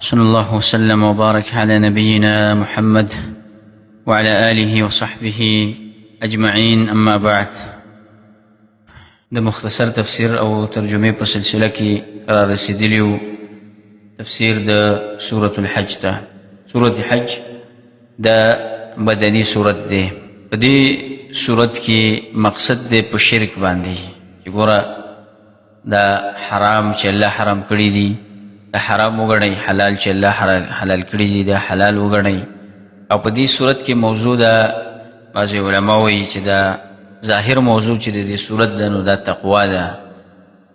صلى الله وسلم وبارك على نبينا محمد وعلى آله وصحبه أجمعين. أما بعد، ده مختصر تفسير أو ترجمة بسلسلة كي را رسيدليو تفسير ده سورة الحج. ده سورة الحج ده بدني سورة ده بدي سورة كي مقصد ده بشرك باندي يقول ده حرام چې الله حرام کړی دي، ده حرام وګڼئ، حلال چې الله حلال کړی دي ده حلال وګڼئ. او په دې صورت کې موضوع ده بعضې علما وایي چې دا ظاهر موضوع چې د دې صورت ده نو دا تقوا ده،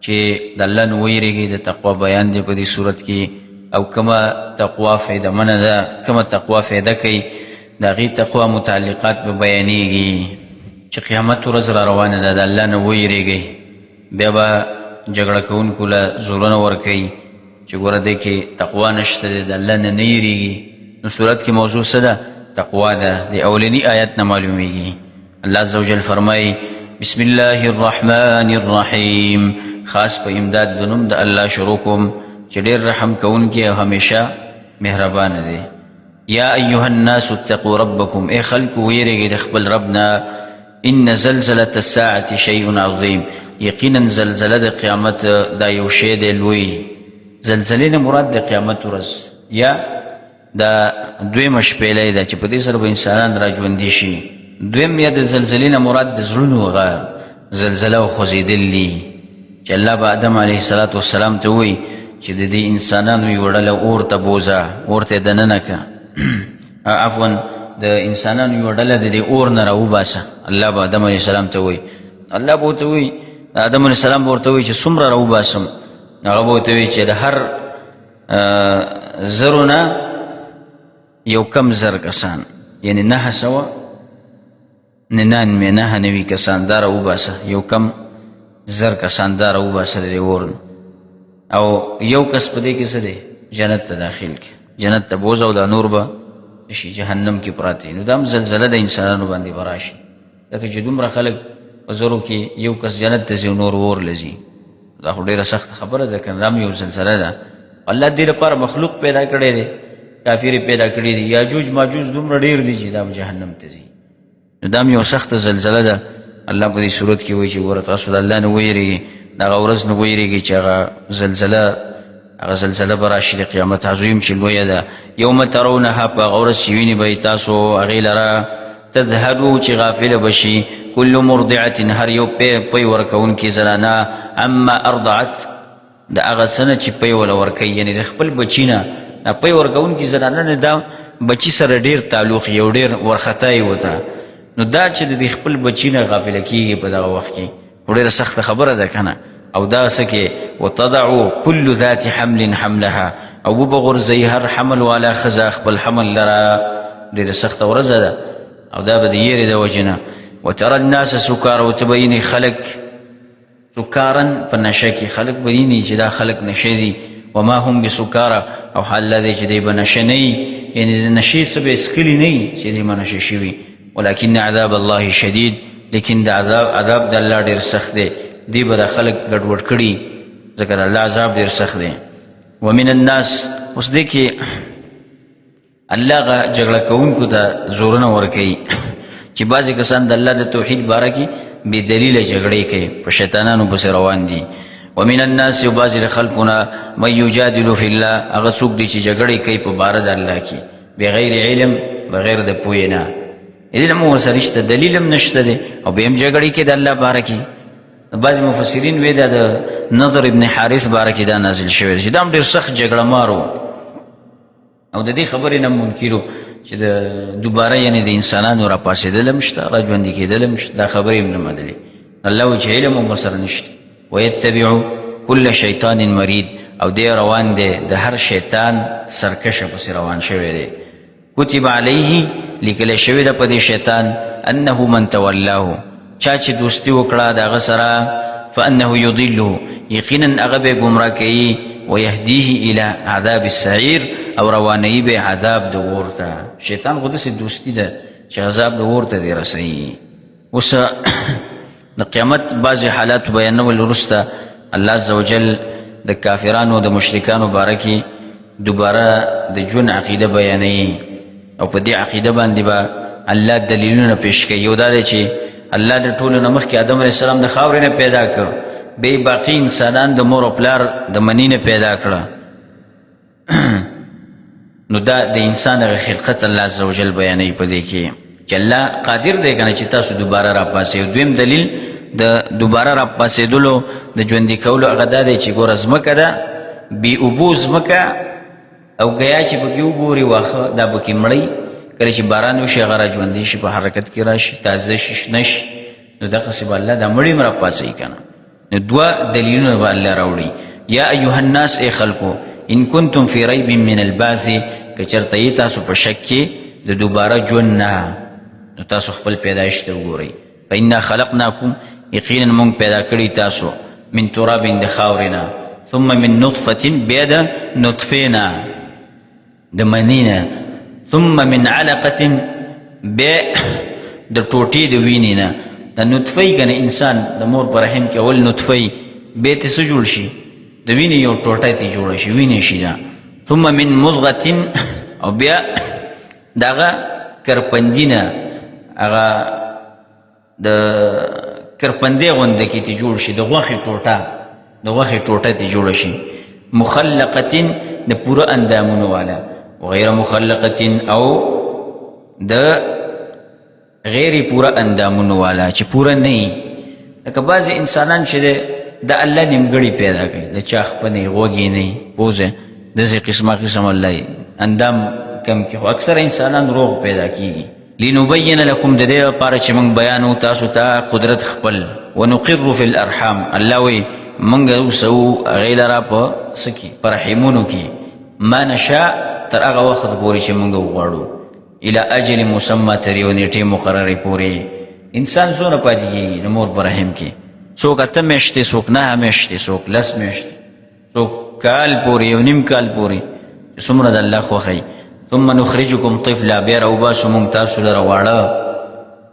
چې د الله نه ویریږي. د تقوا بیان دی په دې صورت کې، او کومه تقوا فایده منه ده، کومه تقوا فایده کوي، د هغې تقوا متعلقات به بیانېږي. چې قیامت ورځ را روانه ده، د الله نه ویریږئ، بیا به جګړه کوونکو له زورونه ورکوي چې ګوره دی کې تقوا نشته دی، د الله نه نه یېرېږي. نو صورت کې موضوع څه ده؟ تقوا ده. د اولني آیت نه معلومیږي. الله عز وجل فرمایي بسم الله الرحمن الرحیم، خاص په امداد د نوم د الله شروع کوم چې ډېر رحم کوونکی او همیشه مهربانه دی. یا ایها الناس اتقوا ربکم، ای خلکو ویرېږئ د خپل رب نه. ان زلزلة الساعة شیء عظیم، یقینا زلزله د قیامت دا یو شی دی لوی. زلزلې نه مراد د قیامت ورځ یا دا دویمه شپېلۍ ده چې په دې سره به انسانان را ژوندي شي. دویم یا د زلزلې نه مراد د زړونو هغه زلزله او خوځېدل دي چې الله به آدم علیه السلام ته وایي چې د دې انسانانو یوه ډله اور ته بوځه، اور ته یې دننه که عفوا د انسانانو یوه ډله د دې اور نه راوباسه. الله به آدم علیه السلام ته وایي، الله به ورته وایي، آدم علیه السلام به ورته وایي چې څومره راوباسم؟ هغه به ورته وایي چې د هر زرو نه یو کم زر کسان، یعنی 999 کسان دا راوباسه، یو کم زر کسان دا راوباسه د دې اور. او یو کس په دې کې څه دی؟ جنت ته داخل کړي، جنت ته بوځه، او دا نور به شي جهنم کې پراته. نو دا هم زلزله د انسانانو باندې به راشي، لکه چې دومره خلک په زرو کې یو کس جنت ته ځي او نور اور له ځي. دا خو ډېره سخته خبره ده، که دا هم یو زلزله ده. الله دې لپاره مخلوق پیدا کړی دی، کافر یې پیدا کړي دي. یاجوج ماجوج دومره ډېر دي چې دا به جهنم ته ځي. نو دا هم یو سخته زلزله ده. الله په دې صورت کې وایي چې ګوره تاسو د الله نه ویرېږئ، د هغه ورځ نه ویرېږئ چې هغه زلزله به راشي د قیامت عظیم چې لویه ده. یوم ترونها، په هغه ورځ چې وینئ به یې تاسو هغې لره، تذهلو چې غافله بشي، کل مرضعة، هر یو پی ورکوونکې زنانه، اما ارضعت، د هغه څه نه چې پی وله ورکوي، یعنې د خپل بچي نه. دا پی ورکوونکې زنانه نه دا بچي سره ډېر تعلق یو ډېر ورخطا یې وته. نو دا چې د خپل بچي نه غافله کېږي په دغه وخت کې ډېره سخته خبره ده که نه. او دا څه کې وتضع كل ذات حمل حملها، او وبغورځوي هر حمل والا ښځه خپل حمل لره. ډېره سخته ورځ ده، او دا به د یېرې د وجې نه. وترى الناس سکارا، او ته به وینې خلک سکارن په نشه کې، خلک به وینې چې دا خلک نشه دي. وما هم بسکارا، او حال دا دی چې دی به نشه نه وي، یعنې د نشې څه به یې څښلي نه وي چې دی به نشه شوي. ولکن عذاب الله شدید، لیکن د عذاب د الله ډېر سخت دی. دی به دا خلک ګډوډ کړي، ځکه د الله عذاب ډېر سخت دی. ومن الناس، اوس دی کې الله جګړه کوونکو ته زورونه ورکوي چې بعضې کسان د الله د توحید باره کې بې دلیله جګړې کوي، په شیطانانو پسې روان دي. ومن الناس، یو بعضې له خلکو نه، من یجادل فی الله، هغه څوک دی چې جګړې کوي په باره د الله کې، بغیر علم، بغیر د پوهې نه. علم ورسره نشته، دلیل هم نشته دی، او بیا هم جګړې کوي د الله باره کې. بعضې مفسرین وایي دا د نضر ابن حارث باره کې دا نازل شوی دی چې دا هم ډېر سخت جګړه مار و، او د دې خبرې نه منکر و چې د دوباره یعنې د انسانانو را پاڅېدل هم شته، را ژوندي کېدل هم شته. دا خبرې هم نه منلې. الله وایي چې علم هم ورسره نشته. ویتبعو کل شیطان مرید، او دی روان دی د هر شیطان سرکشه پسې روان شوی دی. کتب علیه، لیکلی شوی ده په دې شیطان، انه من تولاه، چا چې دوستي وکړه د هغه سره، فانه یضله، یقینا هغه به یې ګمراه کوي، ویهدیه الی عذاب السعیر، او روانوي به عذاب د اور ته. شیطان خو داسې دوستي ده چې عذاب د اور ته دې رسوي. اوس د قیامت بعضې حالات بیانول وروسته الله عز وجل د کافرانو د مشرکانو باره کې دوباره د ژوند عقیده بیانوي او په دې عقیده باندې به الله دلیلونه پیش کوي. یو دا دی چې الله د ټولو نه مخکې آدم علیه السلام د خاورې نه پیدا کړ، بیا باقي انسانان د مور او پلار د مني نه پیدا کړه. نو دا د انسان هغه خلقت الله عز وجل بیانوي په دې کې چې الله قادر دی که نه چې تاسو دوباره راپاسئ. دویم دلیل د دوباره راپاسېدلو د ژوندي کولو هغه دا دی چې ګوره ځمکه ده، بې اوبو ځمکه او ګیا چې پکې وګوري واښه دا پکې مړی، کله چې باران وشي هغه را ژوندي شي، په حرکت کې راشي، تازه شي، شنه شي. نو دغسې به الله دا مړي هم راپاسوي که نه. نو دوه دلیلونه به الله راوړي. یا ایها الناس ای خلکو ان کنتم فی ریب من البعث، که چېرته یې تاسو په شک کې د دوباره ژوند نه، نو تاسو خپل پیدایش ته وګورئ. فانا خلقناکم، یقینا مونږ پیدا کړي تاسو، من تراب د خاورې نه، ثم من نطفة بیا د نطفې نه د مني نه، ثم من علقة بیا د ټوټې د وینې نه. د نطفې که نه انسان د مور په رحم کې اول نطفې، بیا ترې څه جوړ شي؟ د وینې یو ټوټه ترې جوړه شي، وینې شي ده. ثم من مضغة، او بیا د هغه کرپندي نه، هغه د کرپندې غونده کې ترې جوړ شي، د غوښې ټوټه، د غوښې ټوټه ترې جوړه شي. مخلقة، د پوره اندامونو والا، وغیر مخلقة، او د غیر پوره اندامونو والا چې پوره نه وي. لکه بعضې انسانان چې دی د الله نیمګړي پیدا کوي، د چا خپه نه وي، غوږې نه وي، پوزه، داسې قسمه قسم الله اندام کم کې، خو اکثر انسانان روغ پیدا کېږي. لنبین لکم، د دې لپاره چې موږ بیانو تاسو ته قدرت خپل. ونقر فی الارحام، الله وایي موږ اوسو هغې لره په څه کې؟ په رحمونو کې. ما نشاء، تر هغه وخت پورې چې موږ وغواړو. الى اجل مسمى، تر یو نیټې مقررې پورې. انسان څومره پاتې کېږي د مور په رحم کې؟ څوک 8 میاشتې، څوک 9 میاشتې، څوک 10 میاشتې، څوک کال پورې، یو نیم کال پورې، چې څومره د الله خوښوي. ثم نخرجکم طفلا، بیا راوباسو موږ تاسو لره واړه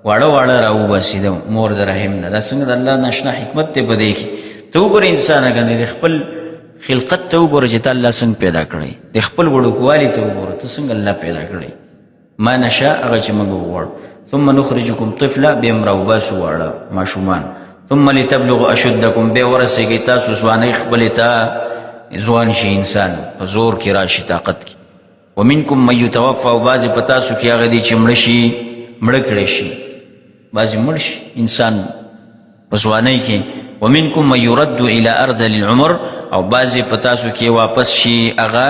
واړه راوباسي د مور د رحم نه. دا څنګه د الله ناشنا حکمت دی په دې کې. ته وګوره انسانه کنه د خپل خلقت ته وګوره چې ته الله څنګه پیدا کړی، د خپل وړوکوالي ته وګوره ته څنګه الله پیدا کړی. ما نشاء، هغه چې موږ وغواړو. ثم نخرجکم طفلا، بیا هم راوباسو واړه ماشومان. ثم لتبلغوا اشدکم، بیا ورسېږئ تاسو ځوانۍ خپلې ته، ځوان شي انسان په زور کې راشي، طاقت کې. ومنکم من یتوفى، او بعضې په تاسو کې هغه دي چې مړه شي، مړه کړی شي، بعضې مړ شي انسان په ځوانۍ کې. ومنکم من یرد الى ارذل العمر، او بعضې په تاسو کې واپس شي هغه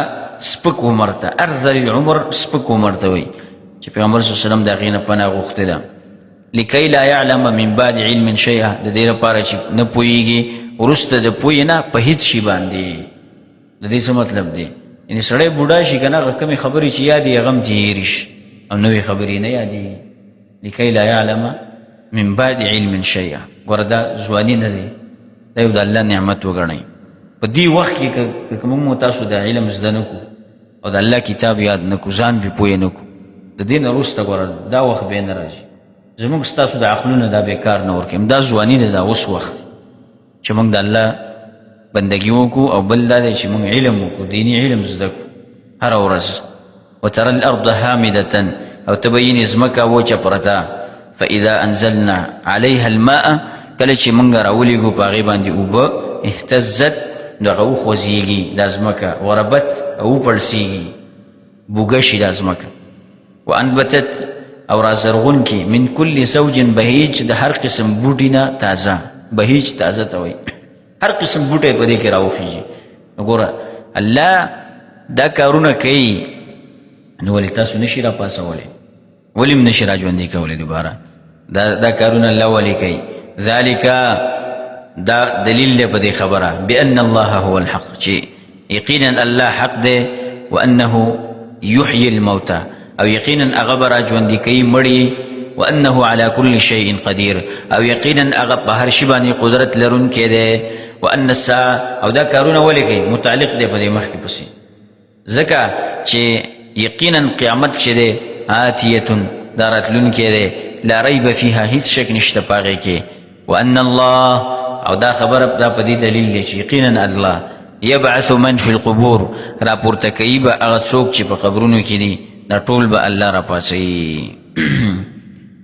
سپک عمر ته. ارذل العمر سپک عمر ته وایي، چې پیغمبر صلی الله علیه وسلم د هغې نه پناه غوښتې ده. لکی لا یعلم من بعد علم شیئا، د دې لپاره چې نه پوهېږي وروسته د پوهې نه په هېڅ شي باندې. د دې څه مطلب دی؟ یعنې سړی بوډا شي که نه، هغه کمې خبرې چې یادې هغه هم ترې هېرې شي، او نوې خبرې نه یادېږي. لکی لا یعلم من بعد علم شیئا. ګوره دا ځواني نه دی، دا یو د الله نعمت وګڼئ. په دې وخت کې که موږ تاسو د علم زده نه کړو او د الله کتاب یاد نه کړو، ځان پرې پوه نه کړو، د دې نه وروسته ګوره دا وخت بیا نه راځي. زموږ ستاسو د عقلونه دا بېکار نه ورکوي. دا ځواني ده، دا اوس وخت چې موږ د الله بندګي وکړو، او بل دا دی چې موږ علم وکړو، دیني علم زده کړو هره ورځ. وترى الارض حامدة، او ته به وینې ځمکه وچه پرته. فاذا انزلنا عليها الماء، کله چې موږ راولېږو په هغې باندې اوبه، اهتزت، نو هغه وخوځېږي دا ځمکه. وربت، او وپړسېږي، بوږه شي دا ځمکه. وانبتت، او رازرغون کی، من کل زوج بهیج، د هر قسم بوټي نه تازه. بهیج تازه ته وایي، هر قسم بوټی په دې کې راوخیږي. نو ګوره الله دا کارونه کوي، نو ولې تاسو نشي راپاسولی؟ ولې هم نشي را ژوندي کولی دوباره؟ دا کارونه الله ولې کوي؟ ذلک، دا دلیل دی په دې خبره، بأن الله هو الحق، چې یقینا الله حق دی. وأنه یحیي الموتى، او یقینا هغه به را ژوندي کوي مړي. وأنه على كل شيء قدير، او یقینا هغه په هر شي باندې قدرت لرونکی دی. وأن الساعة، او دا کارونه ولې کوي؟ متعلق دی په دې مخکې پسې، ځکه چې یقینا قیامت چې دی آتیة، دا راتلونکی دی. لا ریب فیها، هیڅ شک نشته په هغې کې. وأن الله، او دا خبره دا په دې دلیل دی چې یقینا الله یبعث من فی القبور را پورته کوي به هغه څوک چې په قبرونو کې دي دا ټول به الله را پاسوي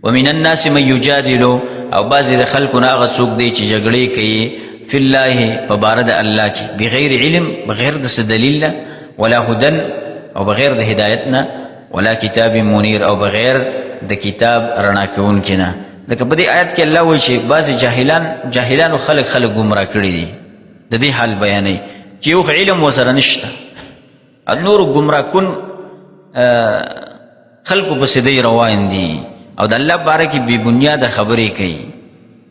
ومن الناس من یجادل او بعضې د خلکو نه هغه څوک دی چې جګړې کوي فی الله په باره د الله کې بغیر علم بغیر د څه دلیل نه ولا هدن او بغیر د هدایت نه ولا کتاب منیر او بغیر د کتاب رڼا کوونکي نه لکه په دې آیت کې الله وایي چې بعضې جاهلانو خلک ګمراه کړي دي د دې حال بیانوي چې یو علم ورسره نشته نور ګمراه کن خلکو پسې دی روان دي او د الله باره کې بې بنیاده خبرې کوي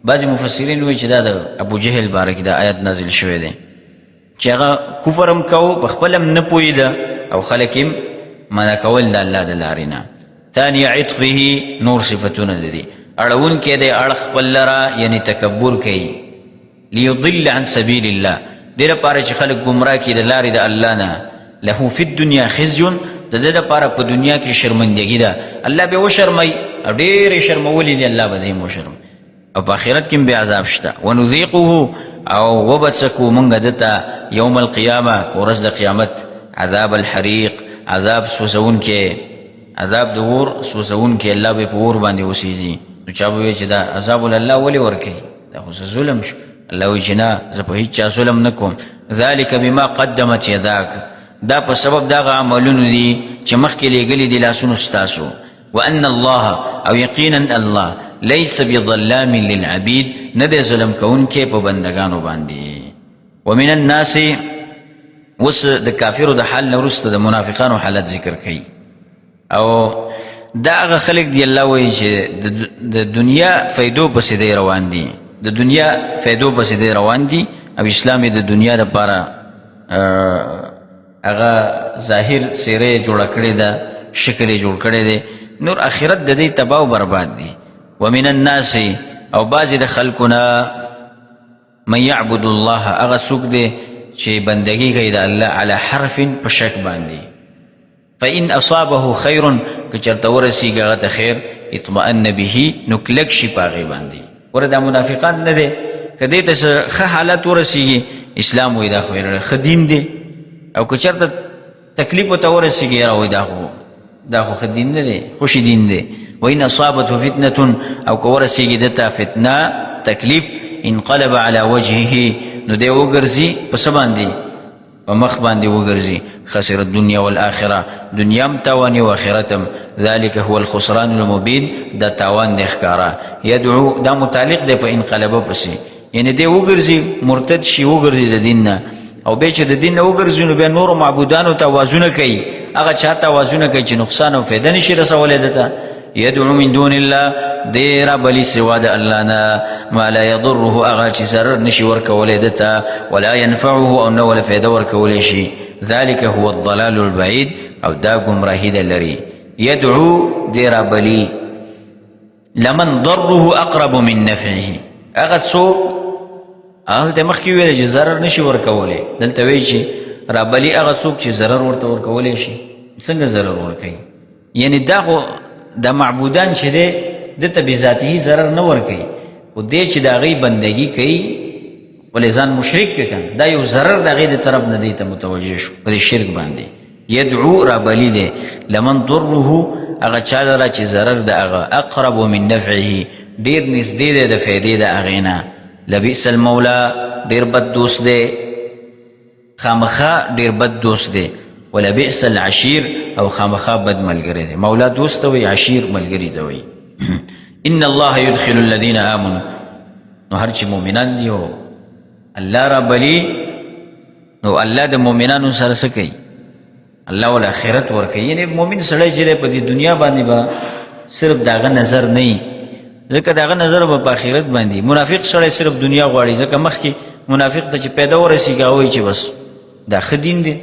بعضې مفسرین وایي چې دا د ابو جهل باره کې دا آیت نازل شوی دی چې هغه کفر هم کوو په خپل هم نه پوهېده او خلک هم منع کول د الله د لارې نه ثاني عطفه نور صفتونه د دي اړونکی دی اړخ خپل لره یعنې تکبر کوي لیضل عن سبیل الله دې لپاره چې خلک ګمراه کړي د لارې د الله نه له فی الدنیا خزي د دې لپاره په دنیا کې شرمندګي ده الله به وشرموي او ډېرې شرمولې دي الله به دې هم وشرموي او په آخرت کې هم بې عذاب شته ونذیقه او وبڅکو موږ دته یوم القیامه ورځ د قیامت عذاب الحریق عذاب سوزونکی عذاب د اور سوزونکی الله به په اور باندې وسیږي نو چا به وایي چې دا عذاب الله ولې ورکوي دا خو ظلم شو الله وایي چې نه زه په هېڅ چا ظلم نه کوم ذلک بما قدمت یداک دا په سبب دغه عملونو دي چې مخکې لیږلي دي لاسونو ستاسو وان الله او یقینا الله لیس بظلام للعبید نه دی ظلم کوونکی په بندګانو باندې ومن الناس اوس د کافرو د حال نه وروسته د منافقانو حالت ذکر کوي او دا هغه خلک دی الله وایي چې د دنیا فایدو پسې دی روان دي د دنیا فایدو پسې دی روان دي او اسلام د دنیا لپاره هغه ظاهر څیرې جوړه کړې ده شکل یې جوړ کړی دی نور آخرت د دې تباه و برباد دی ومن الناس او بعضې د خلکو نه من یعبد الله هغه څوک دی چې بندګي کوي د الله علی حرف په شک باندې فإن أصابه خیر که چېرته ورسېږي هغه ته خیر اطمئن به نو کلک شي په هغې باندې وره دا منافقان نه دی که دې ته ښه حالت ورسېږي اسلام وایي دا خو ښه دین دی او که چېرته تکلیف ورته ورسېږي یاره وایي دا خو ښه دین نه دی خوشي دین دی وإن أصابته فتنة او که ورسېږي دته فتنه تکلیف انقلب على وجهه نو دی وګرځي په څه باندې په مخ باندې وګرځي خسر الدنیا والآخره دنیا هم تاواني و آخرت هم ذلك هو الخسران المبین دا تاوان دی ښکاره یدعو دا متعلق دی په انقلبه پسې یعنی دی وګرځي مرتد شي وګرځي د دین نه او بیا چې د دین نه وګرځي نو بیا نورو معبودانو ته وازونه کوي هغه چا ته وازونه کوي چې نقصان او فایده نشي رسولی دته یدعو من دون الله دی را بلی سوا د الله نه ما لا یضره هغه چې ضرر نشي ورکولی دته ولا ینفعه او نه ولا فایده ورکولی شي ذلك هو الضلال البعید او دا ګمراهي ده لري یدعو دی را بلی لمن ضره اقرب من نفعه هغه څوک هلته مخکې ویل چې ضرر نشي ورکولی دلته وایي چې را بلی هغه څوک چې ضرر ورته ورکولی شي څنګه ضرر ورکوي یعنی دا خو دا معبودان چې دی دته بذاتي ضرر نه ورکوي خو دی چې د هغې بندګي کوي ولې ځان مشرک که کنه دا یو ضرر د هغې د طرف نه دی ته متوجه شو په دې شرک باندې یدعو را بلی دی لمن ضره هغه چا لره چې ضرر د هغه اقرب من نفعه ډېر نږدې دی د فایدې د هغې نه لبئس المولا ډېر بد دوست دی خامخا ډېر بد دوست دی ولبئس العشیر او خامخا بد ملګری دی مولا دوست ته وایي عشیر ملګري ته وایي ان الله يدخل الذين آمنوا نو هر چې مؤمنان دي او الله را بلی نو الله د مؤمنانو سره څه کوي الله ول آخرت ورکوي یعنی مؤمن سړی چې په دې دنیا باندې به صرف د هغه نظر نه وي ځکه د هغه نظر به په آخرت باندې منافق سړی صرف دنیا غواړي ځکه مخکې منافق ته چې پیدا ورسېږي هغه وایي چې بس دا ښه دین دی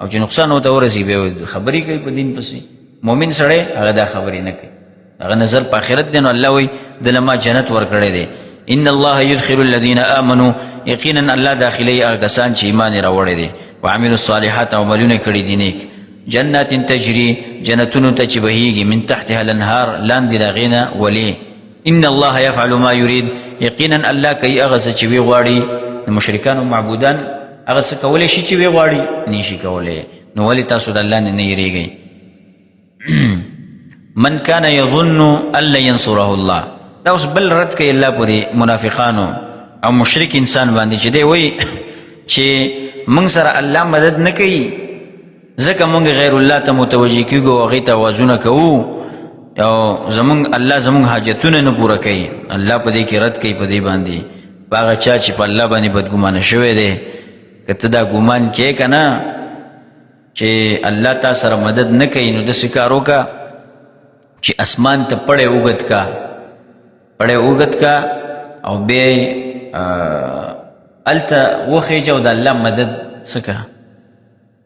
او چې نقصان ورته ورسېږي بیا خبرې کوي په دین پسې مؤمن سړی هغه دا خبرې نه کوي هغه نظر په آخرت دی نو الله وایي دله ما جنت ورکړی دی ان الله يدخل الذين آمنوا یقینا الله داخلي هغه کسان چې ایمان یې راوړی دی وعملوا الصالحات عملونه کړي دي نیک جنات تجري جنتونو ته چې بهیږي من تحتها الانهار لاندې د هغې نه ولي ان الله يفعل ما يريد یقینا الله کوي هغه څه چې وی غواړي د مشرکانو معبودان هغه څه کولی شي چې وی غواړي نشي کولی نو ولې تاسو د الله نه یریږئ من کان یظن ان لن ینصره الله دا اوس بل رد کوي الله پورې منافقانو او مشرک انسان باندې چې دی وایي چې موږ سره الله مدد نه کوي ځکه موږ غیر الله ته متوجه کېږو او هغې ته آوازونه کوو او الله زموږ حاجتونه نه پوره کوي الله په دې کې رد کوي په دې باندې په هغه چا چې په الله باندې بدګمانه شوی دی که ته دا ګمان کې که نه چې الله تا سره مدد نه کوي نو داسې کار وکړه چې اسمان ته پړی اوږد کا او بیا هلته وخیجه او د الله مدد څه که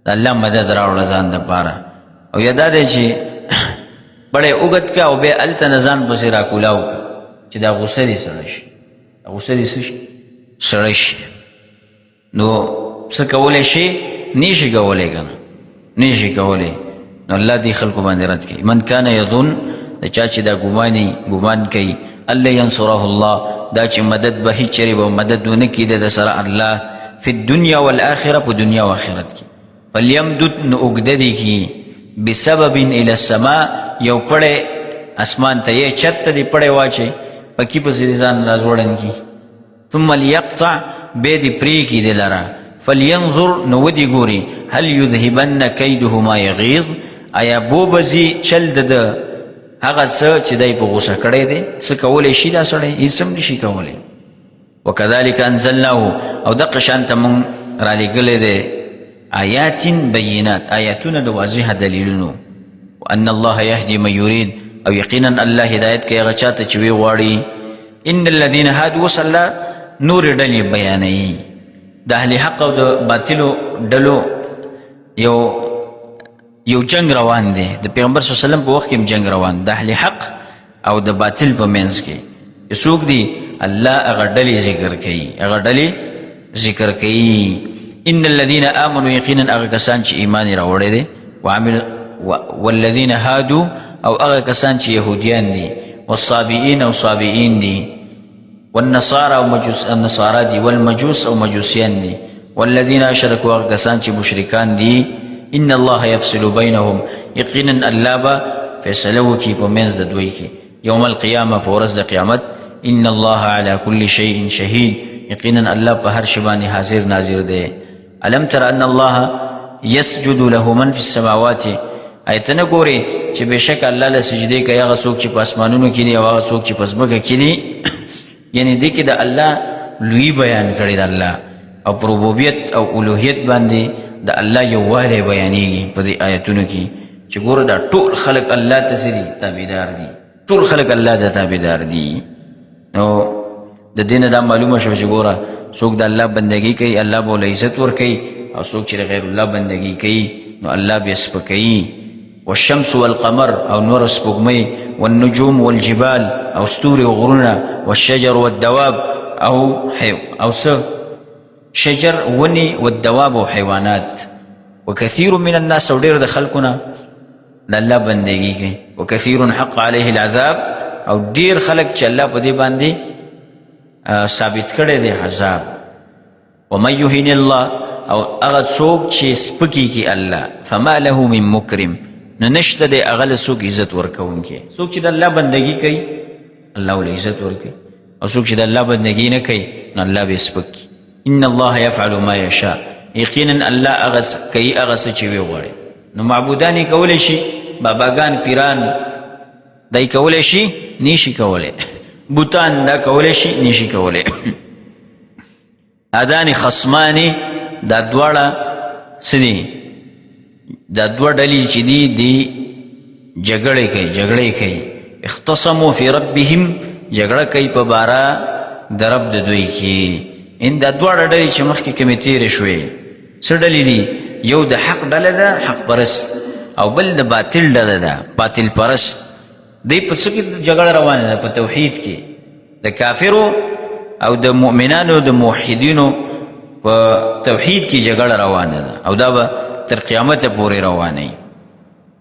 د الله مدد راوړه ځان دپاره او یا دا دی چې پړی اوږد کا او بیا هلته نه ځان پسې راکولاو که چې دا غوسه دې سړی شي غوسه دې څه شي سړی شي نو څه کولی شي نشي کولی که نه نشي کولی نو الله دې خلکو باندې رد کوي من کان یظن د چا چې دا ګمان کوي الله ینصره الله دا چې مدد به هیڅ چېرې به مدد ونه کړي د سره الله فی الدنیا والآخره په دنیا او آخرت کې فلیمدد نو اوږده دې کړي بسبب الی السماء یو پړی اسمان ته یې چت ته دې پړی واچوي پکې پسې دې ځان راځوړن کړي ثم لیقطع بیا دې پرېږدي دې لره فلینظر نو ودې ګوري هل یذهبن کیده ما یغیظ آیا بوبزي چل د هغه څه چې دی په غوسه کړی دی څه کولی شي دا سړی هېڅ هم نشي کولی وکذلک انزلناه او دقه شانته موږ رالیږلی دی آیات بینات آیاتونه د واضحه دلیلونو وان الله یهدي من یرید او یقینا الله هدایت کوي هغه چاته چې وی غواړي ان الذین هادوا اوس الله نور ډلې بیانوي د اهل حق او د باطلو ډلو یو جنگ روان دی د پیغمبر صلی الله علیه وسلم په وخت کې جنگ روان د اهل حق او د باطل په منځ کې څوک دی الله هغه ډلې ذکر کوي ان الذين امنوا یقینا هغه کسان چې ایمان راوړی دی والذین هادوا او هغه کسان چې یهودیان دي والصابئین او صابئین دي والنصارى او النصارى دي والمجوس او مجوسیان دي والذین اشرکوا هغه کسان چې مشرکان دي ان الله يفصل بينهم یقینا الله به فیصله وکړي په منځ د دوی کې یوم القیامه په ورځ د قیامت ان الله على كل شيء شهید یقینا الله په هر شی باندې حاضر ناظر دی الم تر ان الله يسجد له من في السماوات ایتنه ګوري چې بشک الله له سجدي کوي هغه څوک چې په اسمانونو کې دي او هغه څوک چې په ځمکه کې دي یعنی دې کې د الله لوی بیان کړی د الله او په ربوبیت او الوهیت باندې د الله یووالی بیانېږي په دې آیتونو کې چې ګوره دا ټول خلق الله ته څه دي تابعدار دي ټول خلق الله ته تابعدار دي نو د دې نه دا معلومه شوه چې ګوره څوک د الله بندګي کوي الله به له عزت ورکوي او څوک چې غیر الله بندګي کوي نو الله به سپکوي والشمس والقمر او نور سپوږمۍ والنجوم والجبال او ستوري وغرونه والشجر والدواب او څه شجر ونی والدواب او حیوانات وكثير من الناس او ډېر د خلقونه د الله بندګي کوي وكثير حق عليه العذاب او ډېر خلق چې الله په دې باندې ثابت کړی دی عذاب ومن يهن الله او هغه څوک چې سپکي کی الله فما له من مکرم نو نشته دی هغه له څوک عزت ورکوونکی څوک چې د الله بندګي کوي الله له عزت ورکوي او څوک چې د الله بندګي نه کوي نو الله به سپکي ان الله يفعل ما يشاء یقینا الله هغه کوي هغه څه چې وی غواړي نو معبودان یې کولی شي باباګان پیران دا یې کولی شي نشي کولی بوتان دا کولی شي نشي کولی اذان خصمانی دا دواړه څه دي دا دوه ډلې چې دي جګړې کوي اختصموا فی ربهم جګړه کوي په باره د رب د دوی کې ان دا دواړه ډلې چې مخکې کومې تېرې شوې څه ډلې دي یو د حق ډله ده حق پرست او بل د باطل ډله ده باطل پرست دی په څه کې جګړه روانه ده په توحید کې د کافرو او د مؤمنانو د موحدینو په توحید کې جګړه روانه ده او دا به تر قیامت پورې روانه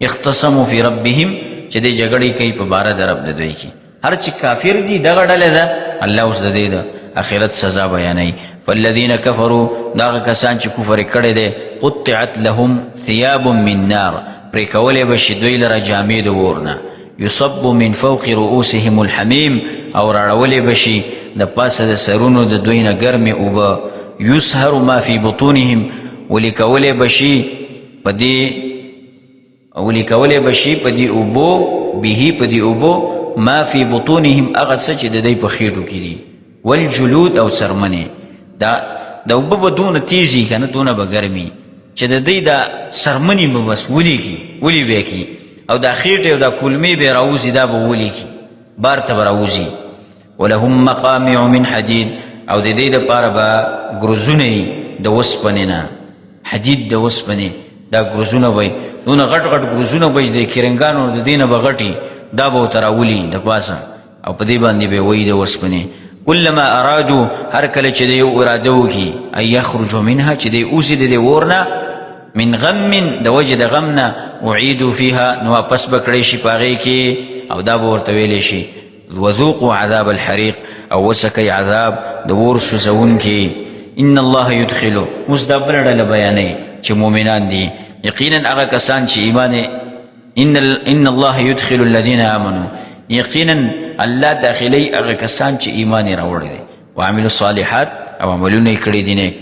اختصموا فی ربهم چې دې جګړې کوي په باره د رب د دوی کې هر چې کافر دي دغه ډله ده الله اوس د دې ده آخرت سزا بیانای. فالذین کفروا داغه کسان چې کفر کړی دی قطعت لهم ثياب من نار پرې کولی بشي دوی لره جامې د اور نه یصب من فوق رؤوسهم الحمیم او راړولی بشي د پاسه د سرونو د دوی نه ګرمې اوبه یسهر ما فی بطونهم ولیکولی بشي په دې اوبو به په دې اوبو ما فی بطونهم هغه څه چې د دوی په خېټو کې دي والجلود او څرمنې دا اوبه به دونه تیزي که نه دونه به ګرمي چې د دوی دا څرمنې به بس ولي به کي او دا خېټې او دا کولمې به راوځي دا به ولي کي بار ته به راوځي. ولهم مقامع من حدید او د دې دپاره به ګروزونه د اوسپنې نه حدید د اوسپنې دا ګروزونه به دونه غټ ګروزونه به د کرنګانو د دې نه به غټي دا به ورته راولي د پاسه او په دې باندې به وایي د اوسپنې. کلما ارادو هر کله چې دی اراده وکړي ان یخرجوا منها چې دی اوسي د دې اور نه من غم د وجه د غم نه اعیدوا فیها نو واپس به کړی شي په هغې کې او دا به ورته ویلی شي وذوقوا عذاب الحریق او وڅکئ عذاب د اور سوځونکي. ان الله یدخلو اوس دا بله ډله بیانوي چې مؤمنان دي یقینا هغه کسان چې ایمان ان الله يدخل الذين آمنوا یقینا الله داخلی هغه کسان چې ایمان یې راوړی دی وعملوا الصالحات او عملونه یې کړي دي نیک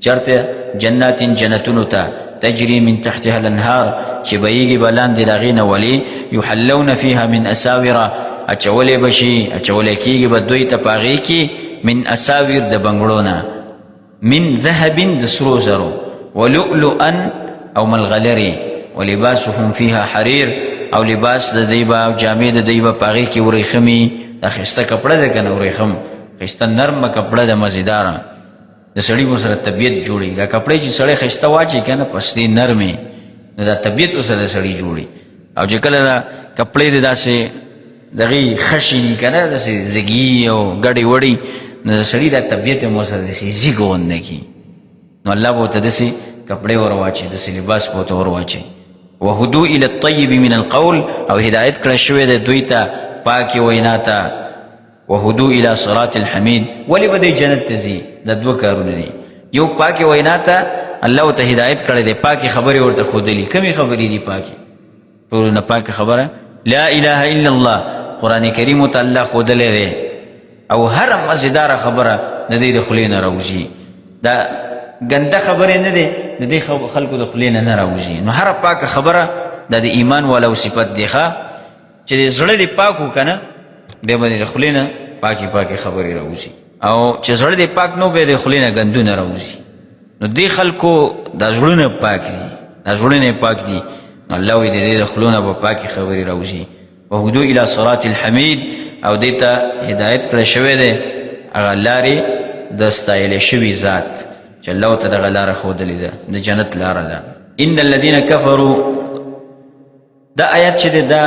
چېرته جنات جنتونو ته تجري من تحتها الانهار چې بهیږي به لاندې د هغې نه ولي یحلون فیها من اساوره اچولی کېږي به دوی ته په هغې کې من اساور د بنګړو نه من ذهب د سرو زرو ولؤلؤا او ملغلرې ولباسهم فيها حرير او لباس د دوی به او جامې د دوی به په هغې کې وریښمي دا ښایسته کپړه ده که نه وریښم ښایسته نرمه کپړه ده مزیداره د سړي ورسره طبیعت جوړي دا کپړې چې سړی ښایسته واچي که نه پس دې نرمې نو دا طبیعت ورسره د سړي جوړي او چې کله دا کپړې د داسې دغې ښه شي که نه داسې زګي او ګډې وړې نو د سړي دا طبیعت هم ورسره داسې زیږ غونده کي نو الله به ورته داسې کپړې ور واچي داسې لباس به ورته ور واچي. وهدو الى الطیب من القول او هدایت کړی شوی دی دوی ته پاکې وینا ته وهدو الى صراط الحمید ولې به دوی جنت ته ځي دا دوه کارونه دي یو پاکې وینا ته الله ورته هدایت کړی دی پاکې خبرې ورته ښودلي کمې خبرې دي پاکې ټولو نه پاکې خبره لا اله الا الله قرآن کریم ورته الله ښودلی دی او هره مزیداره خبره د دوی د خولې نه راوځي دا ګنده خبرې نه دی د دې خلکو د خولې نه راوځي نو هره پاکه خبره دا د ایمان والا صفت دی ښه چې د زړه دې پاک و که نه بیا به د خولې نه پاکې خبرې راوځي او چې زړه دې پاک نو بیا د خولې نه ګندونه راوځي نو دې خلکو دا زړونه پاک دي دا زړونه پاک دي نو الله وایي د دې د خولو نه به پاکې خبرې راوځي. وهدو الى صراط الحمید او دې ته هدایت کړی شوی دی هغه لارې د ستایلی شوي ذات چې الله ورته دغه لاره ښودلې ده د جنت لاره ده. ان الذین کفروا دا آیت چې دی دا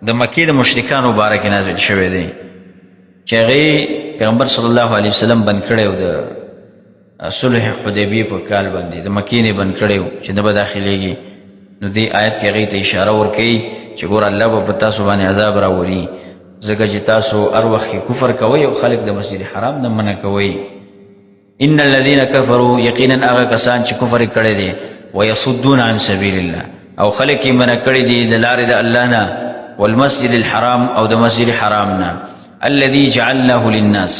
د مکې د مشرکانو باره کې نازل شوی دی چې هغې پیغمبر صلی الله علیه وسلم بند کړی و د صلح حدیبیې په کال باندې د مکې نه بند کړی و چې نه به داخلېږي نو دې آیت کې هغې ته اشاره ورکوي چې ګوره الله به په تاسو باندې عذاب راولي ځکه چې تاسو هر وخت کې کفر کوئ او خلک د مسجد حرام نه منع کوئ. ان الذين كفروا یقینا هغه کسان چې کفر کړی دی ويصدون عن سبيل الله او خلک یې منع کړي دي د لارې د الله نه والمسجد الحرام او د مسجد حرام نه الذي جعلناه للناس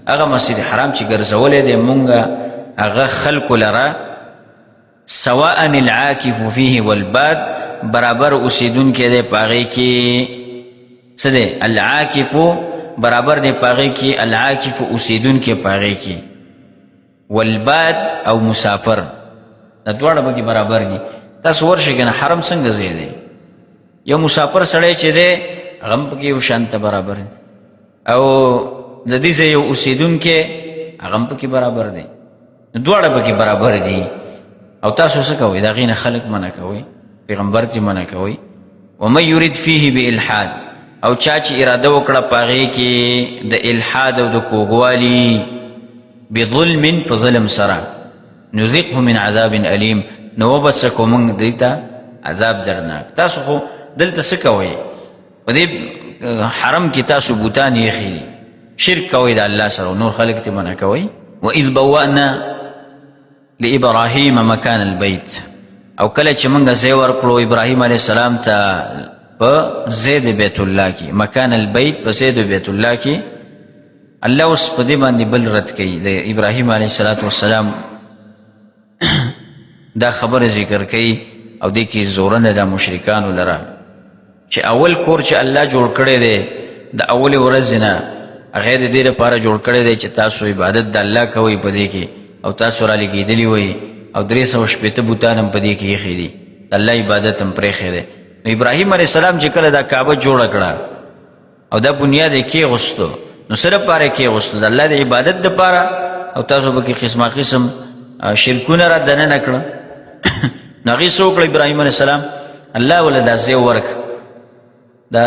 هغه مسجد حرام چې ګرځولی دی مونږه هغه خلکو لره سواء العاکف فيه والباد برابر اوسیدونکی دی په هغې کې څه دی العاکف برابر دی په هغې کې العاکف اوسیدونکی په هغې کې والباد او مسافر دا دواړه پکې برابر دي. تاسو ورشئ که نه حرم څنګه ځای دی یو مسافر سړی چې دی هغه هم پکې یو شان ته برابر دی او د دې ځای یو اوسیدونکی هغه هم پکې برابر دی دواړه پکې برابر دي او تاسو څه کوئ د هغې نه خلک منع کوئ پیغمبر ته منع کوئ. ومن یرید فیه بالحاد او چا چې اراده وکړه په هغې کې د الحاد او د کوږوالي بظلم په ظلم سره نذقه من عذاب علیم نو وبڅکو موږ دوی ته عذاب درناک. تاسو خو دلته څه کوئ په دې حرم کې تاسو بوتان ایښي دي شرک کوئ د الله سره، نور خلک ته منع کوئ. وإذ بوأنا لإبراهیم مکان البیت، او کله چې موږ ځای ورکړو ابراهیم علیه السلام ته په ځای د بیت الله کې، مکان البیت په ځای د بیت الله کې. الله اوس په دې باندې بل رد کوي د ابراهیم علیه السلام دا خبره ذکر کوي او دې کې زورنه د مشرکانو لره چې اول کور چې الله جوړ کړی دی د اول ورځ نه هغه د دې لپاره جوړ کړی دی چې تاسو عبادت د الله کوئ په دې کې، او تاسو را لګېدلي وئ او 360 بوتان هم په دې کې ایښي دي، د الله عبادت هم پرېښی دی. نو ابراهیم علیه السلام چې کله دا کعبه جوړه کړه او دا بنیاد یې کېغوستو، نو څه دپاره یې کېغوستو؟ د الله د عبادت دپاره، او تاسو پکې قسمه قسم شرکونه را دننه کړه. نو هغې څه وکړه ابراهیم علیه السلام؟ الله وله دا ځای ورکړه. دا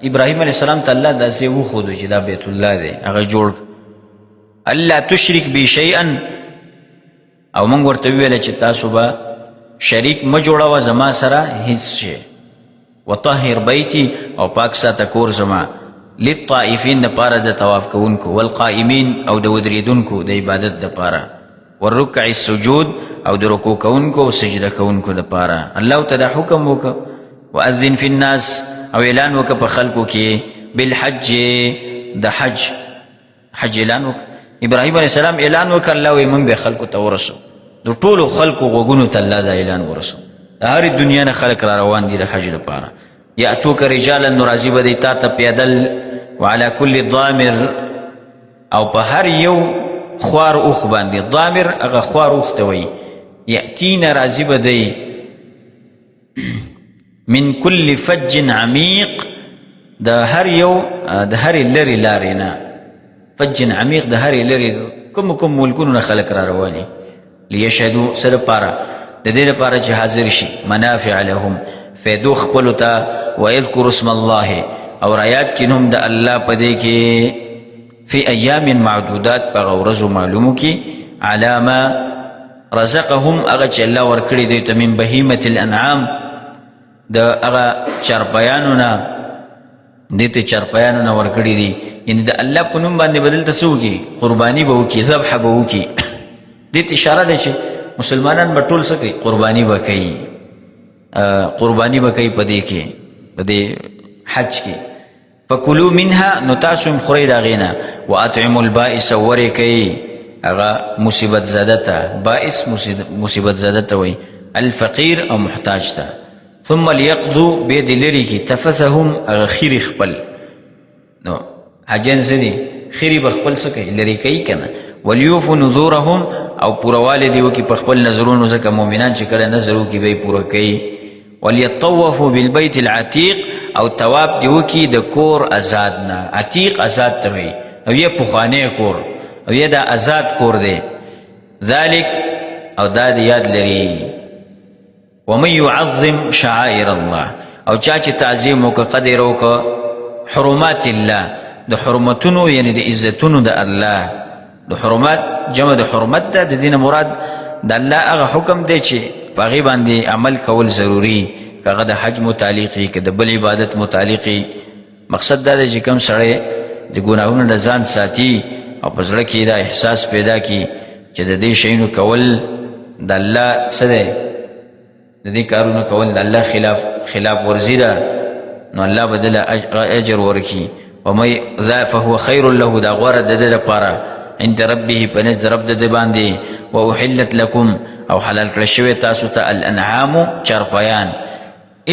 ابراهیم علیه السلام ته الله دا ځای وښودو چې دا بیت الله دی، هغه جوړ الله تشرک بی شیئا، او موږ ورته وویله چې تاسو به شریک مه جوړوه زما سره هیڅ شی. وطهر بیتی، او پاک ساته کور زما، للطائفین دپاره د طواف کوونکو، والقائمین او د ودرېدونکو د عبادت دپاره، والرکع السجود او د رکوع کوونکو او سجده کوونکو دپاره. الله ته دا حکم وکړه. واذن فی الناس، او اعلان وکړه په خلکو کې، بالحج، د حج اعلان وکړه. ابراهیم علیه السلام اعلان وکړه، الله وایي موږ به خلکو ته ورسو، د ټولو خلکو غوږونو ته الله دا اعلان ورسو. د هرې دنیا نه خلک را روان دي د حج دپاره. یأتوک رجالا، نو راځي به دی تا ته پیدل، وعلى کل ضامر، او په هر یو خوار اوښ باندې. ضامر هغه خوار اوښ ته وایي. یأتینا، راځي به دی من کل فج عمیق، د هر یو د هرې لرې لارې نه. فج عمیق د هرې لرې کوم ملکونو نه خلک را رواني. لیشهدو، څه دپاره؟ د دې لپاره چې حاضر شي، منافع لهم، فیدو خپلو ته، ویذکروا اسم الله، او رایات کې نوم د الله په دې کې، فی ایام معدودات، په هغه ورځو معلومو کې، علی ما رزقهم، هغه چې الله ورکړي دوی ته، من بهیمة الانعام، د هغه چارپیانو نه، دې ته چارپیانو نه ورکړي دي. یعنې د الله په نوم باندې به دلته څه وکړي؟ قرباني به وکړي، ذبحه به وکړي. دې ته اشاره ده چې مسلمانان به ټول څه کوي؟ قرباني به کوي، قرباني به کوي په دې کې، په دې حج کې. فکلوا منها، نو تاسو هم خورئ د هغې نه. واطعموا البائس، ورې کوي هغه مصیبت زده ته، بائس مصیبت زده ته وایي، الفقیر او محتاج ته. ثم لیقضوا، بیا دې لرې کړي، تفثهم، هغه خیرې خپل. نو حاجیان څه دي؟ خیرې به خپل څه کوي؟ لرې کوي که نه. ولیوفوا نذورهم، او پوروالی دې وکړي په خپل نظرونو، ځکه مؤمنان چې کله نظر وکړي به یې پوره کوي. ولیطوفوا بالبیت العتیق، او تواب دې وکړي د کور ازاد نه. عتیق ازاد ته وایي، او یا پخوانی کور، او یا دا ازاد کور دی. ذلک، او دا دې یاد لري. ومن يعظم شعائر الله، او چا چې تعظیم وکړه، قدر وکړه حرمات الله، د حرمتونو یعنی د عزتونو د الله. د حرمات جمع د حرمت ده، د دې نه مراد د الله هغه حکم دی چې په هغې باندې عمل کول ضروري، که هغه د حج متعلق وي، که د بل عبادت متعلق وي. مقصد دا دی چې کوم سړی د ګناهونو نه ځان ساتي او په زړه کې دا احساس پیدا کړي چې د دې شیونو کول د الله څه دی، د دې کارونو کول د الله خلاف ورزي ده، نو الله به دله اجر ورکړي. فهو خیر له، دا غوره د ده لپاره، عند ربه، په نزد رب د ده باندې. واحلت لکم، او حلال کړه شوې تاسو ته، الانعام، چارپیان،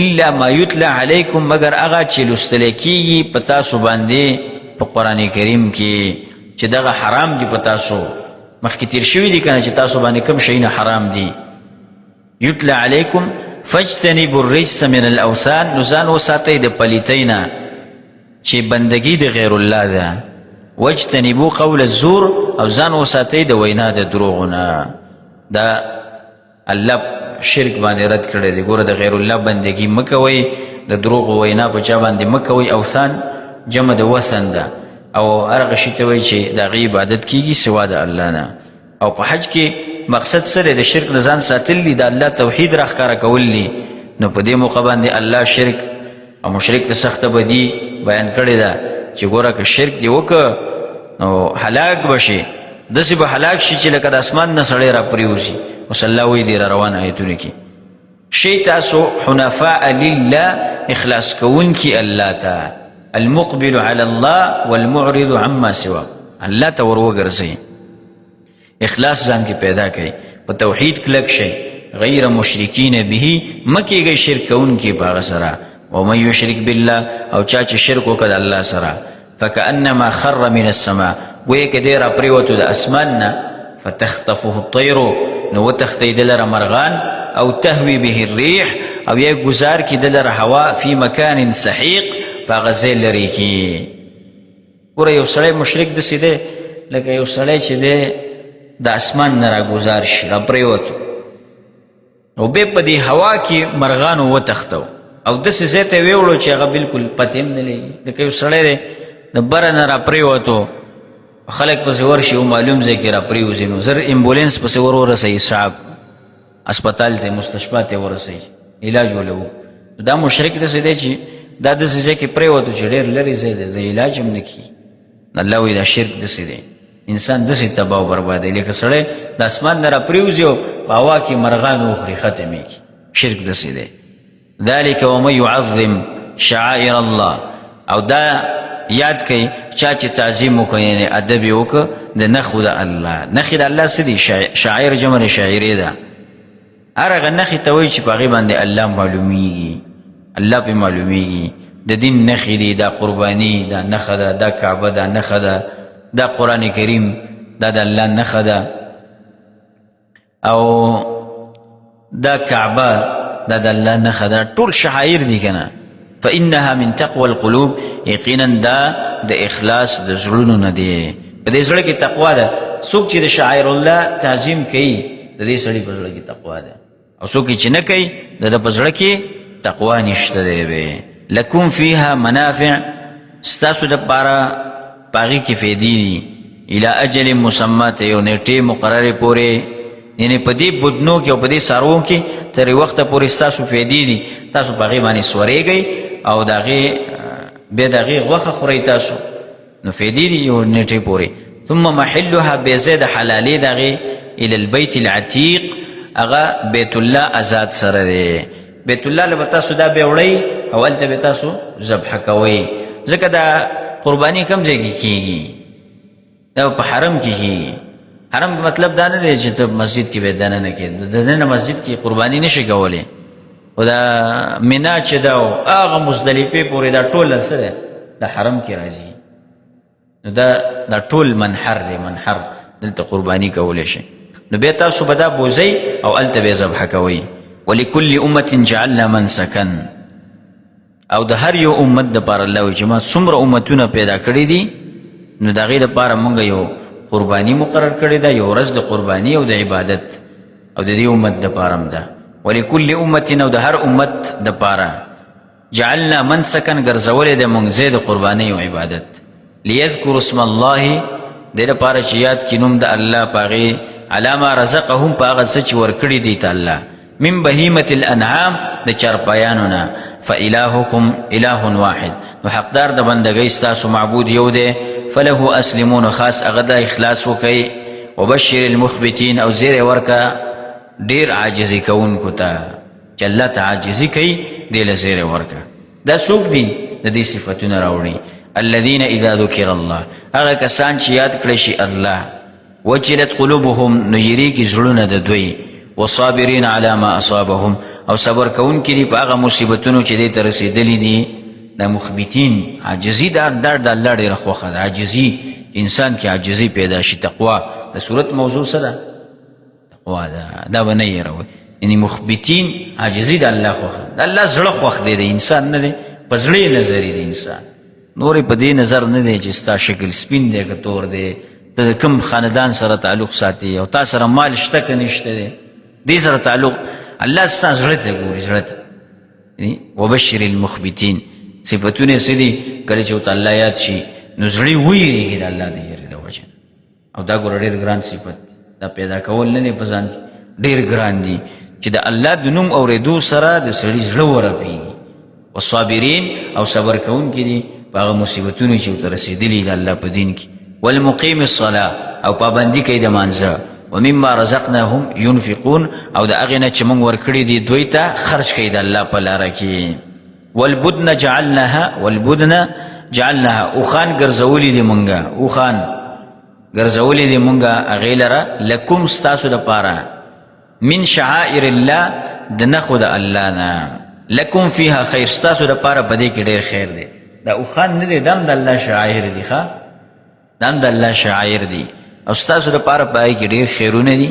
الا ما یتلى علیکم، مگر هغه چې لوستلی کېږي په تاسو باندې په قرآن کریم کې، چې دغه حرام دي په تاسو. مخکې تیر شوي دي که نه چې تاسو باندې کوم شیونه حرام دي. یتلى علیکم فاجتنبوا الرجس من الاوثان، نو ځان وساتئ د پلیتۍ نه چې بندګي د غیر الله ده. واجتنبوا قول الزور، او ځان وساتئ د وینا د دروغو نه. دا الله شرک باندې رد کړی دی. ګوره د غیر الله بندګي مه کوئ، د دروغو وینا په چا باندې مه کوئ. اوثان جمع د وثن ده، او هر هغه شي ته وایي چې د هغې عبادت کېږي سوا د الله نه. او په حج کې مقصد څه دی؟ د شرک نه ځان ساتل دي، د الله توحید راښکاره کول دي. نو په دې موقع باندې الله شرک او مشرک ته سخته بدي بیان کړې ده چې ګوره که شرک دې وکړه نو هلاک بشي داسې به هلاک شي چې لکه د اسمان نه سړی را پریوځي. اوس الله وایي دې را روان آیتونه کې شئ تاسو حنفاء لله اخلاص کوونکي الله ته، المقبل على الله والمعرض عما سواه، الله ته ور وګرځئ، اخلاص ځان کې پیدا کړئ، په توحید کلک شئ، غیر مشرکین به مه کیږئ شرک کوونکي په هغه سره. ومن یشرک بالله او چا چې شرک وکړ د الله سره فکأنما خر من السماء گویا که دی را پریوتو د اسمان نه فتخطفه الطیر نو وتختی د لره مرغان او تهوی به الریح او یا گزار کی د لره هوا فی مکان سحیق په هغه ځای لرې کې. ګوره یو سړی مشرک داسې دی لکه یو سړی چې دی د اسمان نه را ګزار شي را پریوتو او بیا په دې هوا کې مرغانو وتښتو او داسې ځای ته یې ویوړو چې هغه بلکل پتې هم نه لګي. لکه یو سړی دی د بره نه را پریوتو خلک پسې ورشي او معلوم ځای کې را پریوځي نو زر امبولینس پسې ورسوي، صاحب اسپتال ته مستشفا ته ورسوي علاج ولو. دا مشرک داسې دی چې دا داسې ځای کې پریوتو چې ډېر لرې ځای دی د علاج هم نه کي. الله وایي دا شرک داسې دی، انسان داسې تباه و برباد دی لکه سړی د اسمان نه را پریوځي او په هوا کې مرغان وخوري ختم یې کړي. شرک داسې دی. ذلك ومن يعظم شعائر الله او دا یاد کئ چا چې تعظیم وکړي یعنی ادب یې وکړه د نښو د الله. نښې د الله څه دي؟ شاعر جمع شاعرې ده. هر هغه نښې ته وایي چې په هغې باندې الله معلومیږي، الله پې معلومیږي. د دین نښې دي، دا قرباني دا نښه ده، دا کعبه دا نښه ده، دا قرآن کریم دا د الله نښه ده، او دا کعبه دا د الله نښه ده. ټول شعائر دي که نه. فإنها من تقوى القلوب یقینا دا د اخلاص د زړونو نه دی. په دې زړه کې تقوا ده. څوک چې د شعائر الله تعظیم کوي د دې سړي په زړه کې تقوا ده، او څوک چې نه کوي د ده په زړه کې تقوا نشته دی. لکم فیها منافع ستاسو دپاره په هغې کې فایدې دي الی اجل مسمى ته یو نیټې مقررې پورې، یعنې په دې بدنو کې او په دې څاروو کې تر وخته پورې ستاسو فایدې دي. تاسو په هغې باندې سورېږئ او د هغې بیا د هغې غوښه خورئ تاسو، نو فایدې دي یو نیټې پورې. ثم محلها بیا ځای د حلالې د هغې الی البیت العتیق هغه بیت الله آزاد سره دی. بیت الله له به تاسو دا بیا وړئ او هلته به تاسو ذبحه کوئ، ځکه دا قرباني کوم ځای کې کېږي؟ دا په حرم کې کېږي. حرم مطلب دا نه دی چې ته مسجد کې به دننه کې د دننه مسجد کې قرباني نشي کولی. او دا منا چې دا هغه مزدلفې پورې دا ټول څه دی د حرم کې راځي. نو دا ټول منحر دی، منحر دلته قرباني کولی شي. نو بیا تاسو به دا بوځئ او هلته به یې ذبحه کوئ. ولکل امة جعلنا منسکا او د هر یو امت دپاره الله وایي چې ما څومره امتونه پیدا کړي دي نو د هغې دپاره مونږ یو قربانی مقرر کړی ده، یو ورځ د قربانی او د عبادت، او د دې امت دپاره هم ده. ولکل امت او د هر امت دپاره جعلنا منسکا ګرځولی دی مونږ ځای د قربانی او عبادت. لیذکروا اسم الله دې دپاره چې یاد کړي نوم د الله په هغې علی ما رزقهم په هغه څه چې ورکړي دي ته الله من بهیمة الانعام د چارپایانو نه. فإلهکم اله واحد نو حقدار د بندګۍ ستاسو معبود یو دی. فله اسلمون خاص هغه د اخلاص وکئ. وبشر المخبتین او زیر ورکه ډیر عاجزي کوونکو ته چې الله ته عاجزي کوي دې له زیر ورکه. دا څوک دي د دې صفتونه راوړي؟ الذین اذا ذکر الله هغه کسان چې یاد کړی شي الله وجلت قلوبهم نو یریږي زړونه د دوی. والصابرین علی ما اصابهم او صبر کوونکي دي په هغه مصیبتونو چې دې ته رسېدلي دي. دا مخبتین عاجزي دا د الله ډېره خوښه ده. عاجزي انسان کې عاجزي پیدا شي. تقوا د صورت موضوع څه ده؟ تقوا ده. دا به نه یېروئ. یعنې مخبتین عاجزي د الله خوښه، د الله زړه خوښ دی، د انسان نه دی، په زړه یې نظر دی انسان. نورې په دې نظر نه دی چې ستا شکل سپین دی که تور دی، ته د کوم خاندان سره تعلق ساتي او تا سره مال شته که نشته دی، دې سره تعلق. الله ستا زړه ته ګوري، زړه ته. وبشر المخبتین صفتونه څه دي؟ کله چې ورته الله یاد شي نو زړه ویریږي د الله د یېرې د وجه نه. او دا ګوره ډېر ګران صفت دا پیدا کول نه دی په ځان کې، ډېر ګران دي چې د الله د نوم اورېدو سره د سړي زړه ورپېږي. والصابرین او صبر کوونکي دي په هغه مصیبتونو چې ورته رسېدلي د الله په دین کې. والمقیم الصلاة او پابندی کوي د مانځه ومما رزقناهم ينفقون او د هغې نه چې موږ ورکړي دي دوی ته خرج کوي د الله په لاره کې والبدن جعلناها اوخان ګرځولي دي مونږه اوخان ګرځولي دي مونږه هغې لره لکم ستاسو دپاره من شعائر الله د نښو د الله نه لکم فیها خیر ستاسو دپاره په دې کې ډېر خیر دی دا اوخان نه دی دا هم د الله شعائر دي ښه دا هم د الله شعائر دي او ستاسو دپاره په هغې کې ډېر خیرونه دي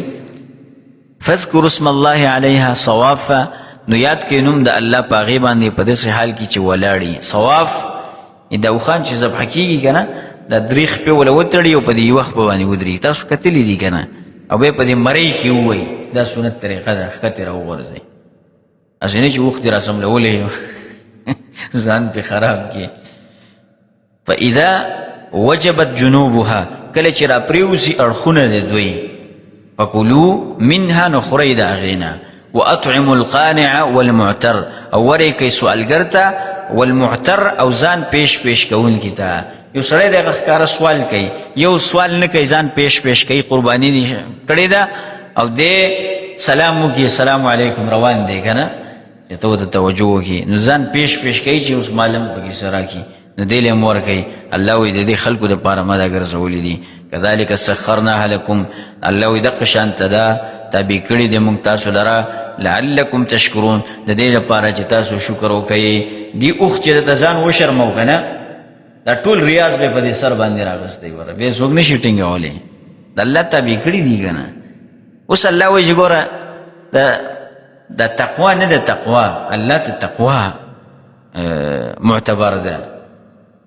فاذکروا اسم الله علیها صوافا نو یاد کړئ نوم د الله په هغې باندې په داسې حال کې چې ولاړي صواف دا اوخان چې ذبحه کېږي که نه دا درې خپې وله وتړي او په دې یوه خپه باندې ودرېږي تاسو کتلي دي که نه او بیا په دې مرۍ کې ووایي دا سنت طریقه ده ښکتې راوغورځئ هسې نه چې اوښ دې راڅملولی ځان پې خراب کړي فاذا وجبت جنوبها کله چې را پرېوځي اړخونه د دوی فکلوا منها نو خورئ د هغې نه واطعموا القانع والمعتر او ورکئ سوالګر ته والمعتر او ځان پیش کوونکي ته یو سړی دغه ښکاره سوال کوي یو سوال نه کوي ځان پیش کوي قرباني دي کړې ده او دې سلام وکړي السلام علیکم روان دی که نه چې ته ورته توجه وکړي نو ځان پیش کوي چې اوس مالم پکې څه راکړي نو دې له هم ورکوي الله وایي د دې خلکو دپاره ما دا ګرځولي دي کذلک سخرناها لکم الله وایي دقه شانته ده تابع کړي دي موږ تاسو لره لعلکم تشکرون د دې لپاره چې تاسو شکر وکړئ دې اوښ چې درته ځان وشرمو که نه دا ټول ریاض به په دې سر باندې راغستی وره بیا څوک نه شي ټینګولی د الله تابع کړي دي که نه اوس الله وایي چې ګوره د تقوا نه د تقوا الله ته تقوا معتبر ده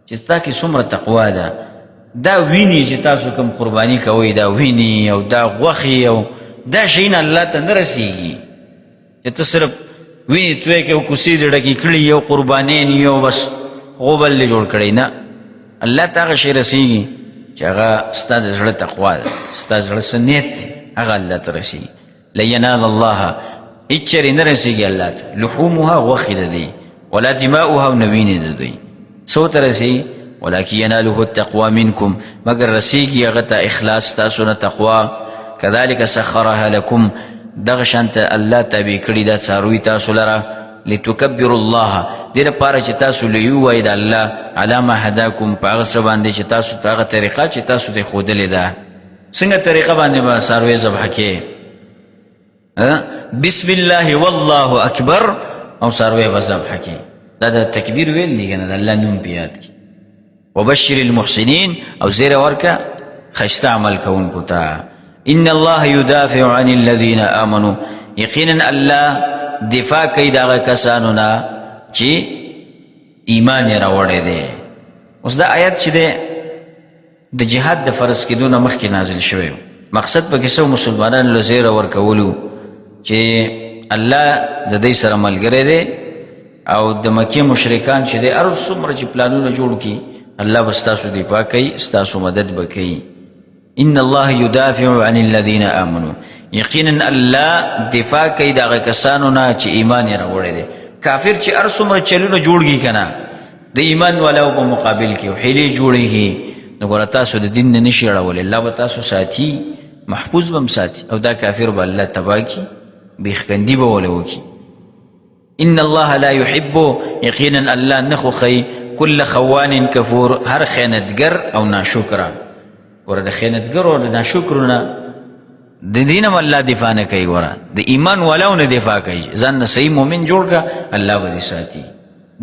چې ستا کې څومره تقوا ده دا ویني چې تاسو کوم قرباني کوئ دا ویني او دا غوښې او دا شیونه الله ته نه رسیږي چې ته صرف ویني توی کې او کوسې دې ډکې کړي یو قربانین یو بس غوبل دې جوړ کړی نه الله ته هغه شی رسیږي چې هغه ستا د زړه تقوا ده ستا زړه څه نیت دی هغه الله ته رسیږي لینال الله هېڅ چېرې نه رسیږي الله ته لحومها غوښې د دوی ولا دماؤها او نه وینې د دوی څو ته رسیږي ولکن یناله التقوا منکم مګر رسیږي هغه ته اخلاص ستاسو نه تقوا کذلک سخرها لکم دغه شانته الله تابع کړي دا څاروي تاسو لره لتکبروا الله دې لپاره چې تاسو لوی ووایئ د الله علی ما هداکم په هغه څه باندې چې تاسو ته هغه طریقه چې تاسو ته یې ښودلې ده څنګه طریقه باندې به څاروی ذبحه کې بسم الله والله اکبر او څاروی به ذبحه کې دا د تکبیر ویل دي که نه د الله نوم پې یاد کړي وبشر المحسنین او زیره ورکه ښایسته عمل کوونکو ته ان الله يدافع عن الذين آمنوا یقینا الله دفاع کوي د هغه کسانو نه چې ایمان یې راوړی دی اوس دا آیت چې دی د جهاد د فرض کېدو نه مخکې نازل شوی مقصد پکې څه مسلمانانو له زیره ورکولو چې الله د دوی سره ملګری دی او د مکې مشرکان چې دی هر څومره چې پلانونه جوړ کړي الله به ستاسو دفاع کوي ستاسو مدد به کوي ان الله يدافع عن الذين آمنوا یقینا الله دفاع کوي د هغه کسانو نه چې ایمان یې راوړی دی کافر چې هر څومره چلونه جوړ کړي که نه د ایمان والاو په مقابل کې حیلې جوړېږي نو ګوره تاسو د دین نه نشي اړولی الله به تاسو ساتي محفوظ به هم ساتي او دا کافر به الله تباه کړي بیخکندي به وله وکړي ان الله لا يحب یقینا الله نه خوښوي کل خوان کفور هر خیانتګر او ناشکره ګوره د خیانتګرو او د ناشکرو نه د دین هم الله دفاع نه کوي ګوره د ایمان والاو نه دفاع کوي ځان نه صحیح مؤمن جوړ کړه الله به دې ساتي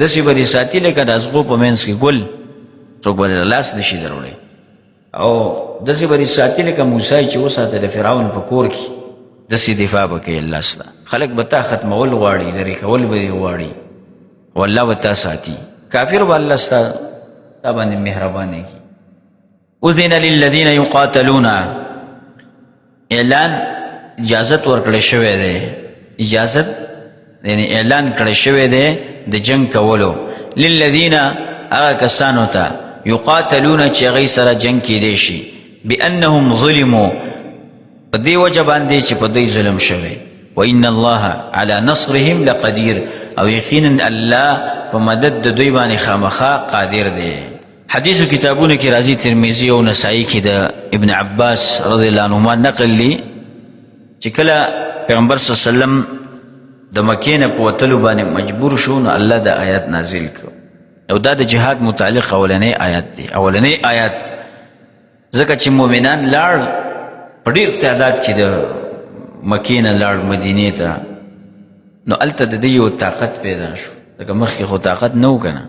داسې به دې ساتي لکه د ازغو په منځ کې ګل څوک به لاس نشي دروړی او داسې به دې ساتي لکه موسی چې وساته د فرعون په کور کې داسې دفاع به کوي الله ستا خلک به تا ختمول غواړي لرې کول به دې غواړي او الله به تا ساتي کافر به الله ستا باندې مهربانه کړي اذن للذین یقاتلون اعلان اجازت ورکړی شوی دی اجازت یعنی اعلان کړی شوی دی د جنگ کولو للذین هغه کسانو ته یقاتلون چې هغوی سره جنگ کیدی شي بانهم ظلموا په دې وجه باندې چې په دوی ظلم شوی وان الله على نصرهم لقدیر او یقینا الله په مدد د دوی باندې خامخا قادر دی حدیث کتابونو کې راځي ترمذی او نسائی کې د ابن عباس رضی الله عنهما نقل لی چې کله پیغمبر صلی الله علیه وسلم د مکې نه په وتلو باندې مجبور شو نو الله د آیات نازل کړ او دا د جهاد متعلق اولنی آیات دی. اولنی آیات ځکه چې مؤمنان لاړ په ډېر تعداد کې د مکې نه لاړ مدینې ته نو هلته د دې یو طاقت پیدا شو لکه مخکې خو طاقت نه و که نه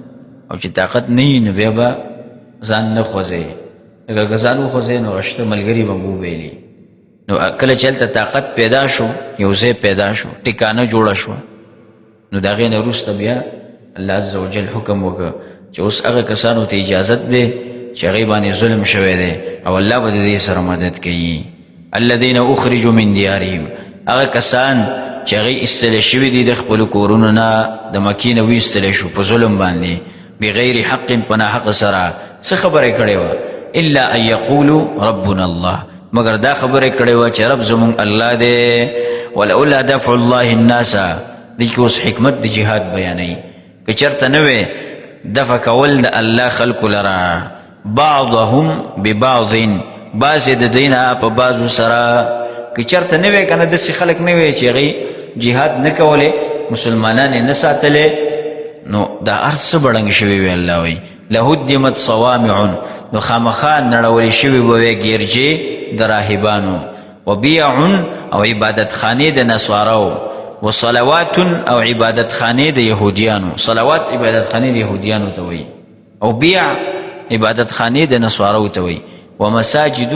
او چې طاقت نه وي نو بیا به ځان نه خوځوي لکه که ځان وخوځوي نو غشته ملګري به وبیلي نو کله چې هلته طاقت پیدا شو یو ځای پیدا شو ټکانه جوړه شوه نو د هغې نه وروسته بیا الله عز وجل حکم وکړه چې اوس هغه کسانو ته اجازت دی چې هغې باندې ظلم شوی دی او الله به د دې سره مدد کوي. الذین اخرجوا من دیارهم هغه کسان چې هغې ایستلی شوي دي د خپلو کورونو نه د مکې نه وایستلی شو په ظلم باندې بغیر حق په ناحق سره څه خبره کړې وه الا ان یقولوا ربنا الله مگر دا خبره کړې وه چې رب زمونږ الله دی. ولولا دفع الله الناس دې کې اوس حکمت د جهاد بیانوي که چېرته نه وی دفع کول د الله خلکو لره بعضهم ببعض بعضې د دوی نه په بعضو سره که چېرته نه وی که نه داسې خلک نه وی چې هغې جهاد نه کولی مسلمانان یې نه ساتلی نو دا هر څه به ړنګ شوي وي الله وایي لهدمت صوامع نو خامخا نړولې شوي به وی ګیرجې د راهبانو وبیع او عبادت خانې د نسوارو وصلوات او عبادت خانې د یهودیانو صلوات عبادت خانې د یهودیانو ته وایي او بیع عبادت خانې د نسوارو ته وایي ومساجد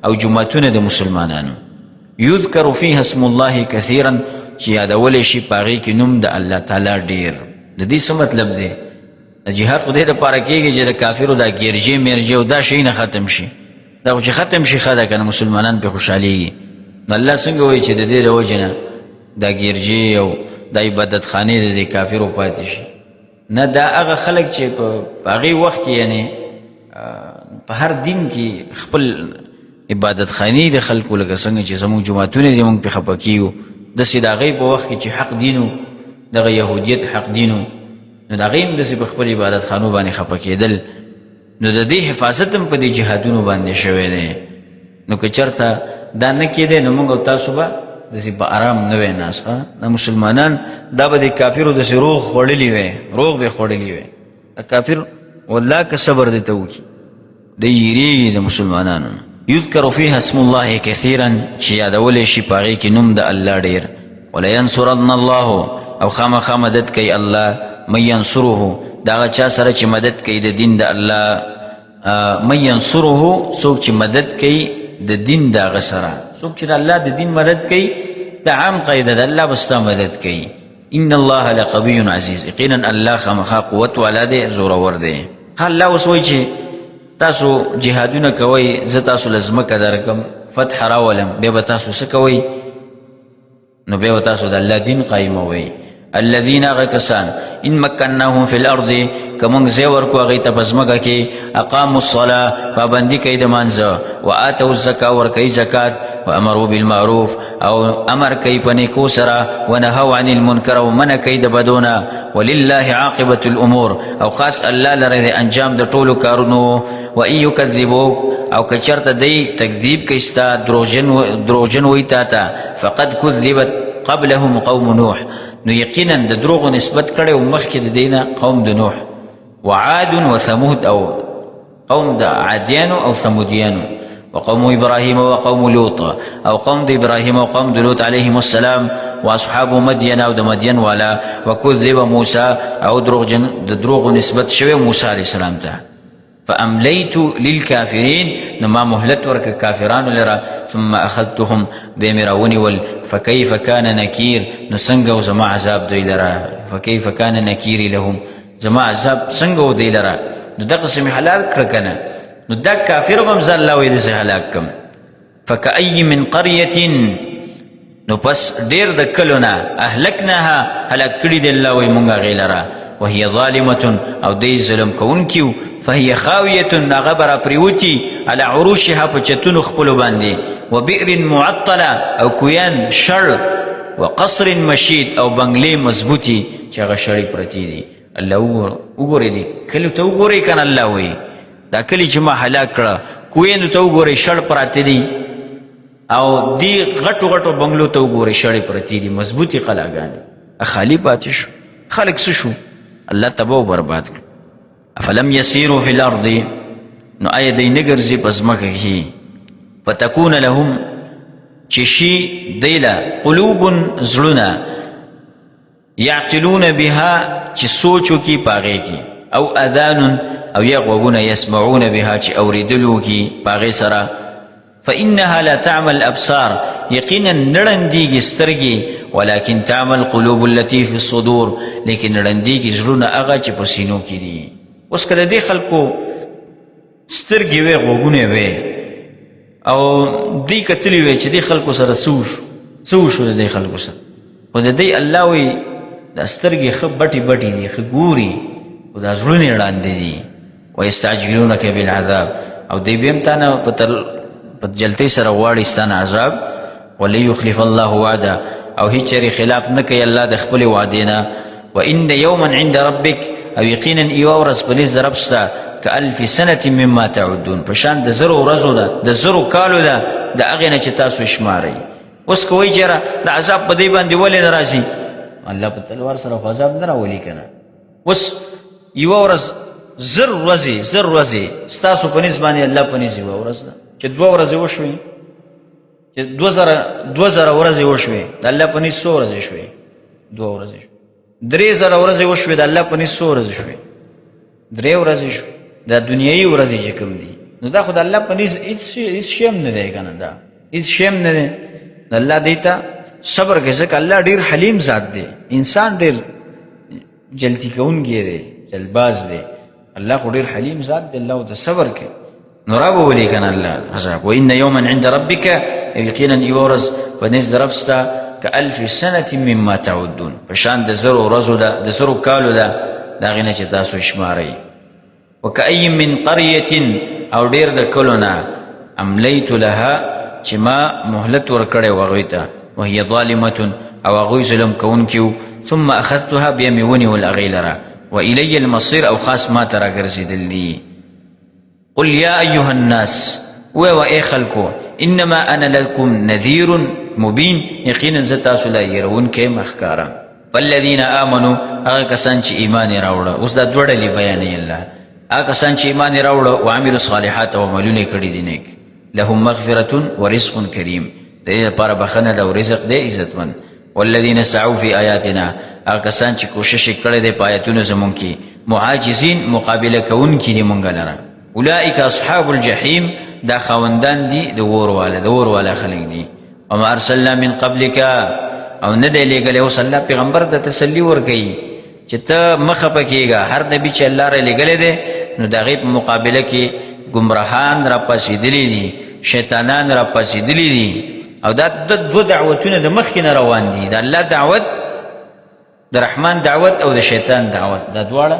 او جمعتونه د مسلمانانو یذکر فیها اسم الله کثیرا چې یادولی شي په هغې کې نوم د الله تعالی ډېر. د دې څه مطلب دی د جهاد خو دې دپاره کېږي چې د کافرو دا ګیرجې میرجې او دا شی نه ختم شي دا خو چې ختم شي ښه ده که نه مسلمانان پرې خوشحالېږي نو الله څنګه وایي چې د دې د وجې نه دا ګیرجې او دا عبادت خانې د دې کافرو پاتې شي نه دا هغه خلک چې په هغې وخت کې یعنې په هر دین کې خپل عبادت خانې د خلکو لکه څنګه چې زموږ جوماتونه دي موږ پرې خفه کېږو داسې د هغې په وخت کې چې حق دین دغه یهودیت حق دین نو د هغې هم داسې په خپل عبادت خانو باندې خفه کېدل نو د دې حفاظت هم په دې جهادونو باندې شوی دی. نو که چېرته دا نه کېدی نو موږ او تاسو به داسې په آرام نه وی ناست د مسلمانان دا به د کافرو داسې روغ خوړلي وی روغ به خوړلي وی د کافر والله که صبر دې ته وکړي دی یېرېږي د مسلمانانو نه. یذکر فیها اسم الله کثیرا چې یادولی شي په هغې کې نوم د الله ډېر. ولینصرن الله او خامخا مدد کوي الله من ینصره د هغه چا سره چې مدد کوي د دین د الله من ینصره څوک چې مدد کوي د دین د هغه سره څوک چې د الله د دین مدد کوي د عام قاعده د الله به ستا مدد کوي. ان الله لقوي عزیز یقینا الله خامخا قوت والا دی زورور دی. الله اوس وایي چې تاسو جهادونه کوئ زه تاسو له ځمکه درکم فتح راولم بیا به تاسو څه کوئ نو بیا به تاسو د الله دین قایموئ. الذین هغه کسان ان مکناهم فی الارض که موږ ځای ورکو هغوی ته په ځمکه کې اقاموا الصلاة پابندي کوي د مانځه وآتوا الزکا ورکوي زکات وامروا بالمعروف او امر کوي په نیکو سره ونهوا عن المنکر او منع کوي د بدونه ولله عاقبة الامور او خاص الله لره د انجام د ټولو کارونو. وان یکذبوک او که چېرته دی تکذیب کوي ستا دروغجن وایي تا ته فقد کذبت قبلهم قوم نوح نو یقینا د دروغو نسبت کړی و مخکې د دې نه قوم د نوح وعاد وثمود او قوم د عادیانو او ثمودیانو وقوم ابراهیم وقوم لوط او قوم د ابراهیم او قوم د لوط علیهم السلام واصحاب مدین او د مدین والا وکذب موسی او د دروغو نسبت شوی موسی علیه السلام ته. فاملیت للکافرین نو ما مهلت ورکه کافرانو لره ثم اخذتهم بیا مې راونیول فکیف کان نکیر نو څنګه و زما عذاب دوی لره فکیف کان نکیری لهم زما عذاب څنګه و دوی لره نو دقسې مې هلاک کړه که نه نو دا کافر به هم زه الله وایي داسې هلاک کړم. فکأی من قریة نو پس ډېر د کلو نه اهلکناها هلاک کړي دی الله وایي مونږ هغې لره وهي ظالمة او دی ظلم کوونکي و فهي خاویة هغه به راپرېوتي على عروشها په چتونو خپلو باندې وبئر معطله او کویان شړ وقصر مشید او بنګلې مضبوطي چې هغه شړې پرتې دي. الله وګورئ دې کلیو ته وګورئ که نه الله وایي دا کلی چې ما هلاک کړه کوینو ته وګورئ شړ پراته دي او دې غټو غټو بنګلو ته وګورئ شړې پرتې دي مضبوطې قلاګانې خالی پاتې شو خلک څه شو الله تباه و برباد کړ افلم یسیروا فی الارض نو آیا دی نه ګرځي په ځمکه کې فتکون لهم چې شي دیله قلوب زړونه یعقلون بها چې سوچ وکړي په هغې کې او اذان او یا غوږونه یسمعون بها چې اورېدل وکړي په هغې سره فإنها لا تعمى الأبصار يقينا نرنديږي سترګې ولكن تعمى القلوب التي في الصدور لیکن نرنديږي زړونه هغه چې په سینو کې دي اوس که د دې خلکو سترګې وې غوږونه وې او دوی کتلي وې چې دې خلکو سره څه وشو د دې خلکو سره خو د دې الله وایي دا سترګې ښه بټې بټې دي ښه ګوري خو دا زړونه یې ړانده دي ویستعجلونک بالعذاب او دوی به هم تا نه په جلتۍ سره غواړي ستا نه عذاب وليخلف الله وعده او هیڅ چېرې خلاف نه کوي الله د خپلې وعدې نه وان یوما عند ربک او یقینا یوه ورځ په نزد رب ستا کالف سنة مما تعدون په شان د زرو ورځو ده د زرو کالو ده د هغې نه چې تاسو شمارئ اوس که وایي چېره د عذاب په دې باندې ولې نه راځي الله په تلوار سره خو عذاب نه راولي که نه اوس یوه ورځ زر ورځې ستاسو په نس باندې الله په نس یوه ورځ ده چې 2 ورځې وشوې چې 2000 ورځې وشوې د الله په نس 100 ورځې شوې 2 ورځې شوې 3000 ورځې وشوې د الله په نس 100 ورځې شوې 3 ورځې شوې دا دنیایي ورځې چې کوم دي نو دا خو د الله په نس هېڅ شی هم نه دی که نه دا هېڅ شی هم نه دی د الله دې ته صبر کوي ځکه الله ډېر حلیم ذات دی انسان ډېر جلدي کوونکی دی جلدباز دی الله خو ډېر حلیم ذات دی الله ورته صبر کوي نو را به ولي که نه الله عذاب وان یوما عند ربک یقینا یوه ورځ په نزد رب ستا کالف سنة مما تعدون په شان د زرو ورځو ده د زرو کالو ده د هغې نه چې تاسو شمارئ وکأی من قریة او ډېر د کلو نه املیت لها چې ما مهلت ورکړی و هغوی ته وهي ظالمة او هغوی ظلم کوونکي وو ثم اخذتها بیا مې ونیول هغې لره وإلی المصیر او خاص ما ته راګرځېدل دي قل یا ایها الناس ویوه ای خلکو انما انا لکم نذیر مبین یقینا زه تاسو له یرونکی یم ښکاره فالذین آمنوا هغه کسان چې ایمان یې راوړه اوس دا دوه ډلې بیانوي الله هغه کسان چې ایمان یې راوړه وعملوا الصالحات او عملونه یې کړي دي نیک لهم مغفرة ورزق کریم د دې لپاره بخښنه ده او رزق دی عزتمند والذین سعوا فی آیاتنا هغه کسان چې کوشش یې کړی دی په آیتونو زمونږ کې معاجزین مقابله کوونکي دي مونږ لره اولئک اصحاب الجحیم دا خاوندان دي د اور والا خلک دي وما ارسلنا من قبلک او نه دی لېږلی اوس الله پیغمبر ته تسلي ورکوي چې ته مه خفه کېږه هر نبي چې الله را لېږلی دی نو د هغې په مقابله کې ګمراهان راپاڅېدلي دي شیطانان راپاڅېدلي دي او دا دوه دعوتونه د مخکې نه روان دي د الله دعوت د رحمان دعوت او د شیطان دعوت دا دواړه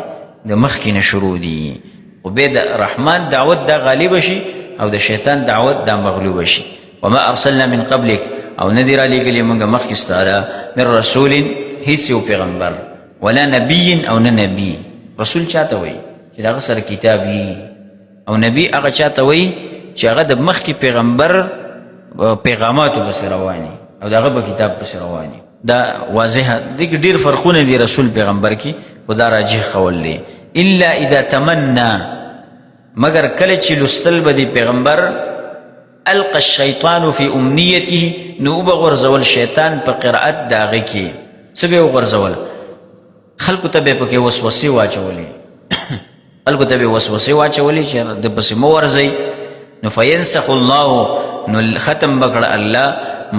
د مخکې نه شروع دي خو بیا د رحمان دعوت دا غالب شي او د شیطان دعوت دا مغلوب شي وما ارسلنا من قبلک او نه دی را لېږلي موږ مخکې ستا من رسول هیڅ یو پیغمبر ولا نبي او نه نبي رسول چاته وایي چې د هغه سره کتاب وي او نبي هغه چاته وایي چې هغه د مخکې پیغمبر پیغاماتو پسې رواني او د هغه به کتاب پسې رواني دا واضحه دې ډېر فرقونه دي رسول پیغمبر کې خو دا راجح قول دی الا اذا تمنى مگر کله چې لوستل به د پیغمبر القى الشیطان فی امنیته نو به غورځول شیطان په قرائت د هغې کې څه به یې وغورځول خلکو ته به یې پکې وسوسې واچولې خلکو ته به یې وسوسې واچولې چې د پسې مه ورځئ نو فینسخ الله نو ختم به کړه الله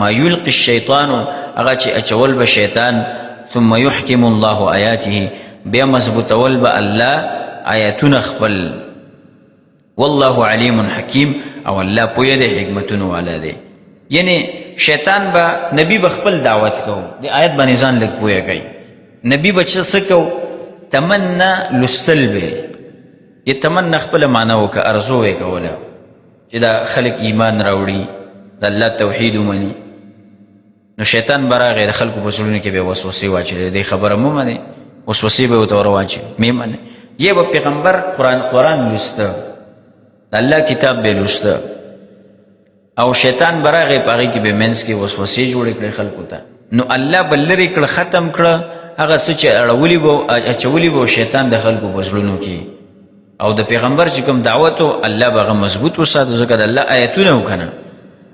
ما یلقي الشیطان هغه چې اچول به شیطان ثم یحکم الله آیاته بیا مضبوطول به الله آیاتونه خپل والله علیم حکیم او الله پوهه دی حکمتونو والا دی یعنی شیطان به نبی به خپل دعوت کو د آیت باندې ځان لږ پوهه کوي نبی به څه کو تمنا لستل به یې تمنا خپل معنا وکړه ارزو یې کوله چې دا خلک ایمان راوړي د الله توحید ومني نو شیطان به راغی د خلکو په زړونو کې به وسوسې واچولې دې خبره مه منې وسوسې به ورته ور واچوي مې منې یې به پیغمبر قرآن لسته د الله کتاب به لوسته او شیطان براغې په هغې کې به منځ کې وسوسې جوړې کړې خلکو ته، نو الله به لرې کړه، ختم کړه هغه څه چې اچولي به شیطان د خلکو په زړونو کې، او د پیغمبر چې کوم دعوت و الله به هغه مضبوط وساته، ځکه د الله آیتونه و که نه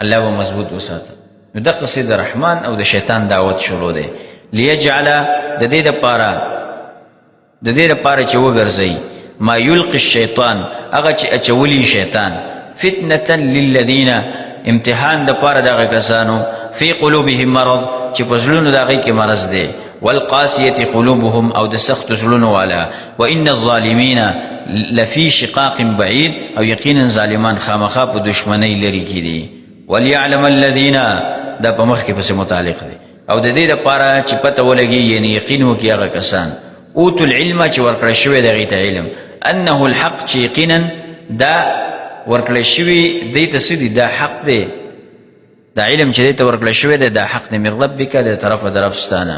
الله به مضبوط وساته. نو دقسې د رحمان او د شیطان دعوت شروع دی. لیجعل د دې دپاره چې وګرځئ ما یلقي الشیطان هغه چې اچولی شیطان، فتنة للذین امتحان دپاره د هغه کسانو فی قلوبهم مرض چې په زړونو د هغوی کې مرض دی، والقاسیة قلوبهم او د سخت زړونو والا، وان الظالمین لفی شقاق بعید او یقینا ظالمان خامخا په دشمنۍ لرې کې دي. وليعلم الذین دا په مخکې پسې متعلق دی، او د دې دپاره چې پته ولګي یعنی یقین وکړي هغه کسان اوتو العلم چې ورکړی شوی د هغې ته علم، انه الحق چې یقینا دا ورکړی شوي دی ته څه دي، دا حق دی، دا علم چې دی ته ورکړی شوی دی دا حق دی من ربک د طرفه د رب ستانه.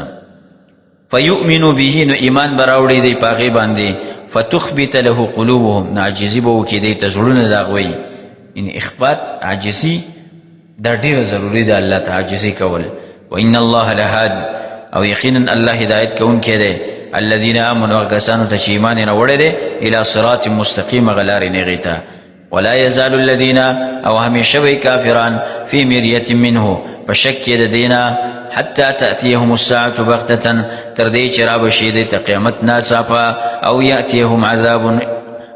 فیؤمنو به نو ایمان به راوړي دی په هغې باندې، فتخبت له قلوبهم نو عاجزي به وکړي دی ته زړونه د هغوی، یعنې اخبات عاجزي دا ډېره ضروري ده الله ته عاجزي کول. وان الله لهادي او یقینا الله هدایت کوونکی دی الذین آمنوا کسانو ته چې ایمان یې راوړی دی الی صراط مستقیم هغه لارې نیغې ته. ولا یزال الذین او همیشه وی کافران فی مریة منه په شک کې د دینا حتی تأتیهم الساعة بغتة تر دې چې رابشي دی ته قیامت ناڅاپه، او یأتیهم عذاب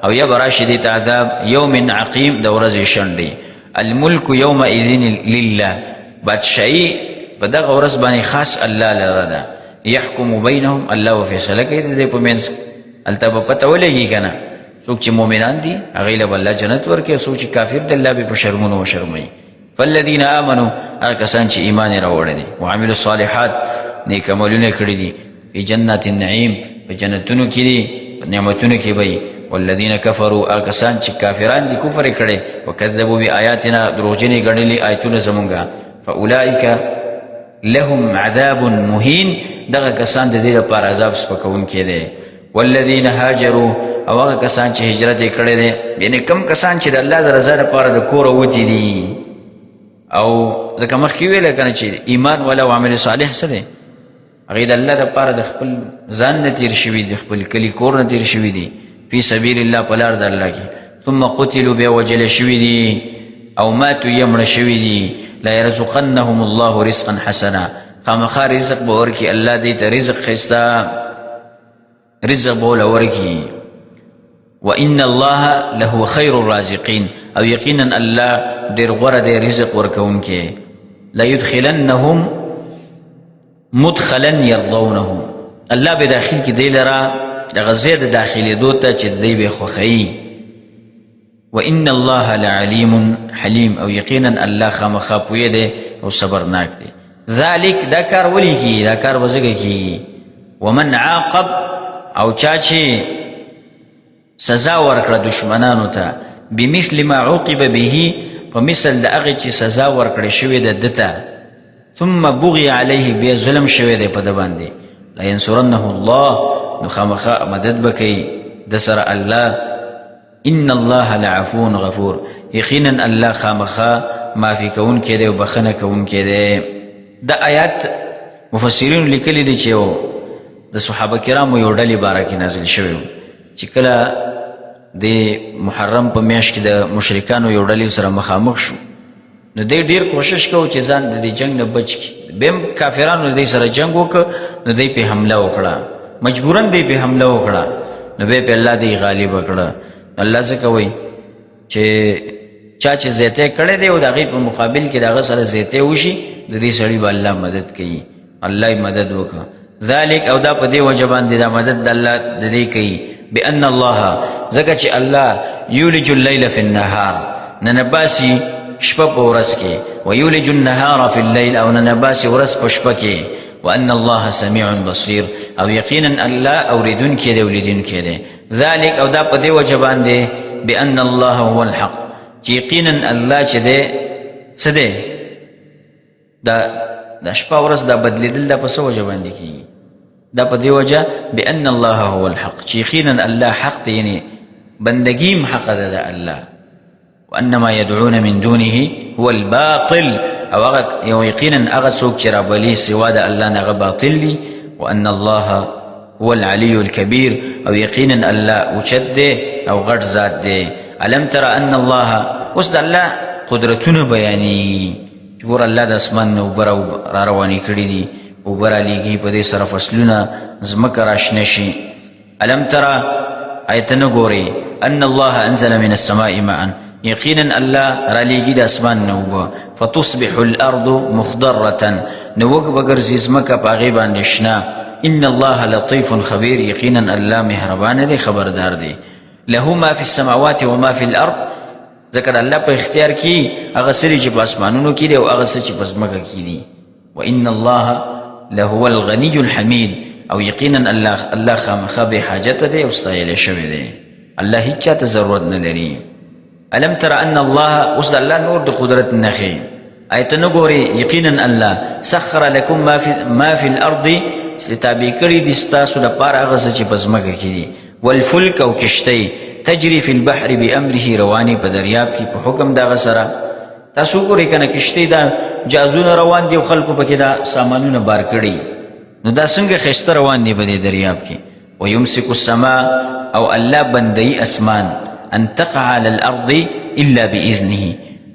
او یا براشي دی ته عذاب یوم عقیم د ورځې شنډې. الملک یومئذ لله بادشاهي په دغه ورځ باندې خاص الله لره ده. یحکم بینهم الله به فیصله کوي د دې په منځ، هلته به پته ولګي که نه څوک چې مؤمنان دي هغوی له به الله جنت ورکوي، او څوک چې کافر دی الله به په شرمونو وشرموي. فالذین آمنوا هغه کسان چې ایمان یې راوړی دی وعملوا الصالحات نیک عملونه یې کړي دي فی جنات النعیم په جنتونو کې دي په نعمتونو کې به. والذین کفروا هغه کسان چې کافران دي کفر یې کړی وکذبوا بآیاتنا دروغجن یې ګڼلي آیتونه زمونږه، فاولئک لهم عذاب مهین دغه کسان د دې لپاره عذاب سپکوونکی دی. والذین هاجروا او هغه کسان چې هجرت یې کړی دی، یعنې کم کسان چې د الله د رضا لپاره د کوره وتي دي، او ځکه مخکې ویله که نه چې ایمان والا او عمل صالح څه دی هغې د الله دپاره د خپل ځان نه تېر شوي دي، خپل کلي کور نه تېر شوي دي فی سبیل الله په لار د الله کې، ثم قتلوا بیا وجله شوي دي او ماتوا یا مړه شوي دي. لا یرزقنهم الله رزقا حسنا خامخا رزق به ورکړي الله دې ته رزق ښایسته رزق به وله ورکړي. وان الله لهو خیر الرازقین او یقینا الله ډېر غوره دی رزق ورکوونکی. لیدخلنهم مدخلا یرضونه الله به داخل کې دی لره دغه ځای د داخلېدو ته چې دی به یې خوښوي. وان الله لعلیم حلیم او یقینا الله خامخا پوهه دی او صبرناک دی. ذلک دا کار ولې کېږي دا کار به ځکه کېږي ومن عاقب او چا چې سزا ورکړه دشمنانو ته بمثل ما عوقب به په مثل د هغې چې سزا ورکړې شوې ده ده ته ثم بغي علیه بیا ظلم شوی دی په ده باندې لینصرنه الله نو خامخا مدد به کوي د سره الله. ان الله لعفو غفور یقینا الله خامخا معافي کوونکی دی او بخښنه کوونکی دی. دا آیات مفسرینو لیکلي دي چې د صحابه کرامو یو ډلې باره کې نازل شوی چې کله د محرم په میاشت کې د مشرکانو یو ډلې سره مخامخ شو نو دی ډېر کوشش کوو چې ځان د دې جنګ نه بچ کړي. بیا هم کافرانو د دې سره جنګ وکړه نو دی پې حمله وکړه مجبورا دی پې حمله وکړه نو بیا پې الله دی غالبه کړه. الله څه کوي چې چا چې زیاتی کړی دی او د هغې په مقابل کې د هغه سره زیاتی وشي د دې سړي به الله مدد کوي الله یې مدد وکړه. ذلک او دا په دې وجه باندې دا مدد د الله د دې کوي بأن الله ځکه چې الله یولج اللیل فی النهار ننباسي شپه په ورځ کې ویولج النهار فی اللیل او ننباسي ورځ په شپه کې وأن الله سمیع بصیر او یقینا الله اوریدونکی دی اولیدونکی دی. ذلک او دا په دې وجه باندې بأن الله هو الحق چې یقینا الله چې دی څه دی دا شپه ورځ دا بدلیدل دا په څه وجه باندې کېږي دا په دې وجه بأن الله هو الحق چې یقینا الله حق دی یعنې بندګي هم حق ده د الله وان ما يدعون من دونه هو الباطل او يقینا هغه څوک چې رابلي سوا د الله نه هغه باطل دي. وان الله هو العلي الكبير او یقینا الله اوچت دی او غټ ذات دی. الم تر ان الله، اوس د الله قدرتونه بیانېږي چې ګوره الله د اسمان نه اوبه را روانې کړي دي، اوبه رالیږي، په دې سره فصلونه ځمکه راشنه شي. الم تر آیت نه ګورې ان الله انزل من السماء ماء، یقینا الله رالیږي د اسمان نه اوبه، فتصبح الارض مخضرة، نو وګ بګرځي ځمکه په هغې باندې شنه. ان الله لطيف خبير، یقینا الله مهربان دی خبردار دی. له ما في السماوات وما في الارض، ذکر الله په اختیار کې هغه څه چې په اسمانونو کې دی او هغه څه چې په ځمکه کې دي. وان الله لهو الغني الحميد، او یقینا الله خامخا بې حاجته دی او ستایلی شوی دی، الله هیڅ چاته ضرورت نه لري. الم تر ان الله، اوس د الله نور د قدرت نښې آیت نه ګورې، یقینا الله سخر لکم ما فی الارض، چې تابع کړي دي ستاسو لپاره هغه څه چې په ځمکه کې دي. والفلک، او کشتۍ تجري فی البحر بامره، رواني په دریاب کې په حکم دغه سره. تاسو ګورئ کنه کشتۍ دا جهازونه روان دي او خلکو پکې دا سامانونه بار کړي، نو دا څنګه ښایسته روان دي په دې دریاب کې. ویمسک السماء، او الله بندوي اسمان، ان تقع على الارض الا باذنه،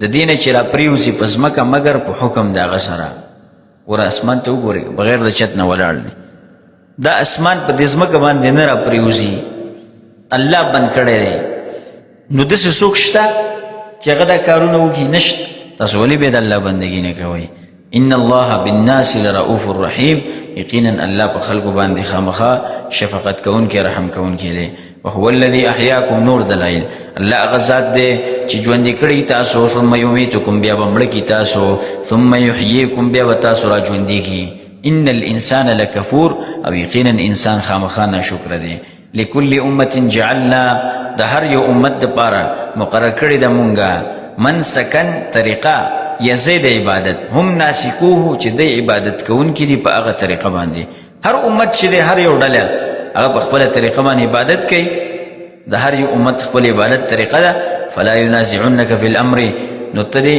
د دې نه چې را پریوځي په ځمکه مګر په حکم د هغه سره. ګوره اسمان ته وګورئ، بغیر د چت نه ولاړ دی، دا اسمان په دې ځمکه باندې نه را پریوځي، الله بند کړی دی. نو داسې څوک شته چې هغه دا کارونه وکړي؟ نشته. تاسو ولې بیا د الله بندګي نه کوئ؟ ان الله بالناس لرؤوف الرحیم، یقینا الله په خلکو باندې خامخا شفقت کوونکی رحم کوونکی دی. وهو الذي احیاکم، نور دلایل، الله هغه ذات دی چې ژوندي کړي تاسو، ثم یمیتکم، بیا به مړه کړي تاسو، ثم یحییکم، بیا به تاسو را ژوندي کړي. ان الانسان لکفور، او یقینا انسان خامخا ناشکره دی. لكل امة جعلنا، د هر یو امت دپاره مقرر کړي ده مونږه منسکن، طریقه یزید عبادت، هم ناسکوه، چې دی عبادت کوونکي دي په هغه طریقه باندې. هر امت چې دی، هر یو ډله هغه په خپله طریقه باندې عبادت کوي، د هر یو امت خپل عبادت طریقه ده. فلا ینازعنک فی الامر، نو ته دې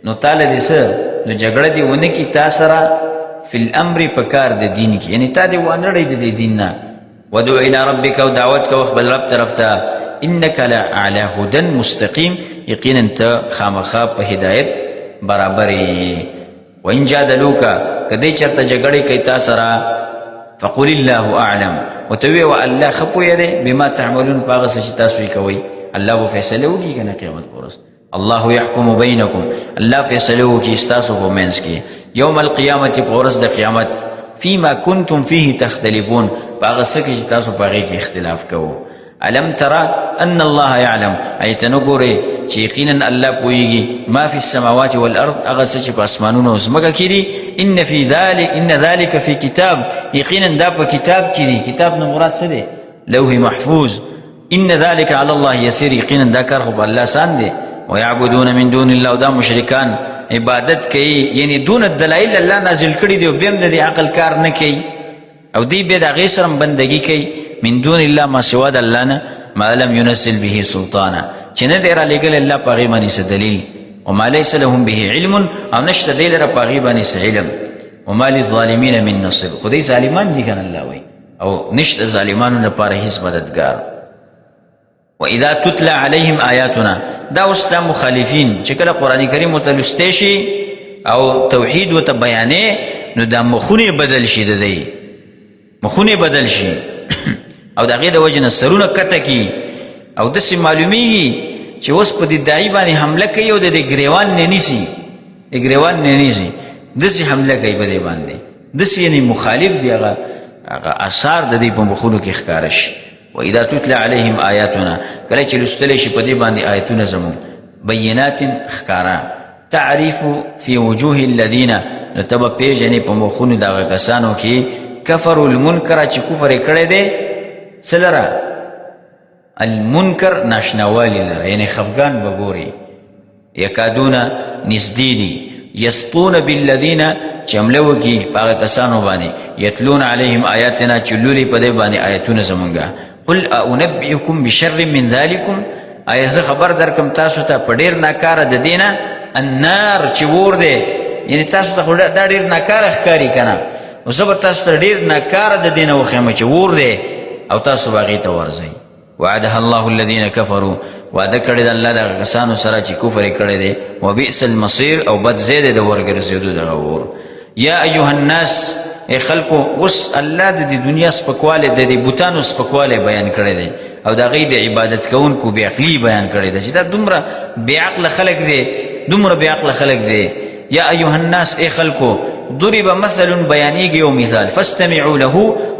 نو تاله دې څه، نو جګړه دې ونه کي تا سره فی الامر، په کار د دین کې، یعنې تا دې وانړی د دې دین نه. ودعو الى ربک، او دعوت کوه خپل رب طرف ته. انک لعلی هدى مستقیم، یقینا ته خامخا په هدایت برابر یې. وان جادلوک، که دی چېرته جګړې کوي تا سره، فقل الله اعلم، ورته ووایه و الله ښه پوهه دی بما تعملون، په هغه څه چې تاسو یې کوئ. الله به فیصله وکړي که نه قیامت په ورځ. الله یحکم بینکم، الله فیصله وکړي ستاسو په منځ کې. یوم القیامت، په ورځ د قیامت. فیما کنتم فیه تختلفون، په هغه څه کې چې تاسو په هغې کې اختلاف کوو. الم ترى ان الله يعلم، ایت نه ګورې چې یقینا الله پوهیږي ما فی السماوات والارض، هغه څه چې په اسمانونو او ځمکه کې دي. ان ذلک فی کتاب، یقینا دا په کتاب کې دي. کتاب نه مراد څه دی؟ لوح محفوظ. ان ذلک علی الله یسیر، یقینا دا کار خو په الله آسان دی. ويعبدون من دون الله، او دا مشرکان عبادت کوي، یعنی دون الدلائل الله نازل کړي دي، او بیا هم د دې عقل کار نه کوي، او دی بیا د هغې سره بندګي کوي. من دون الله، ما سوا د الله نه، ما لم ينزل به سلطانا، چې نه دی رالیږلی الله په هغې باندې څه دلیل. وما لیس لهم به علم، او نشته دی لره په هغې باندې څه علم. وما للظالمین من نصر، خو دی ظالمان دي که نه الله وایي، او نشته ظالمانو لپاره هیڅ مددګار. واذا تتلى عليهم آیاتنا، دا اوس دا مخالفین چې کله قرآن کریم ورته لوستی شي او توحید ورته بیانې، نو دا مخونه بدل شي، د دی مخونه بدل شي او د هغې د وجې نه سرونه کته کي، او داسې معلومیږي چې اوس په دې داعي باندې حمله کوي او د دې ګریوان نه نیسي، ګریوان نه نیسي، داسې حمله کوي په دې باندې، داسې یعنې مخالف دی، هغه اثار د دې په مخونو کې ښکاره شي. واذا تتلى عليهم آیاتنا، کله چې لوستلی شي په دې باندې آیتونه زموږ، بینات ښکاره، تعریف فی وجوه الذین، نو ته به پېژنې په مخونو د هغه کسانو کې، کفروا المنکر، چې کفر یې کړی دی څه لره؟ المنکر، ناشناوالي لره، یعنې خفګان به ګوري. یکادون، نږدې دي، یسطون بالذین، چې حمله وکړي په هغه کسانو باندې، یتلون علیهم آیاتنا، چې لولي په دې باندې آیتونه زمونږه. قل اؤنبئکم بشر من ذلکم، آیا زه خبر درکم تاسو ته په ډېر ناکاره د دې نه النار چې اور دی، یعنی تاسو ته خو دا ډېر ناکاره ښکاري که نه، نو زه به تاسو ته ډېر ناکاره د دې نه وښیم چې اور دی او تاسو به هغې ته ورځئ. وعدها الله الذین کفروا، وعده کړی د الله دغه کسانو سره چې کفر یې کړی دی، وبئس المصیر، او بد ځای دی د ورګرځېدو دغه اور. یا ایها الناس، ای خلکو، اوس الله د دې دنیا سپکوالی، د دې بوتانو سپکوالی بیان کړی دی او د هغوی د عبادت کوونکو بېعقلي بیان کړی دی چې دا دومره بېعقله خلک دی، دومره بېعقله خلک دی. یا ایها الناس، ای خلکو، ضرب مثل، بیانیږي یو مثال، فاستمعوا له،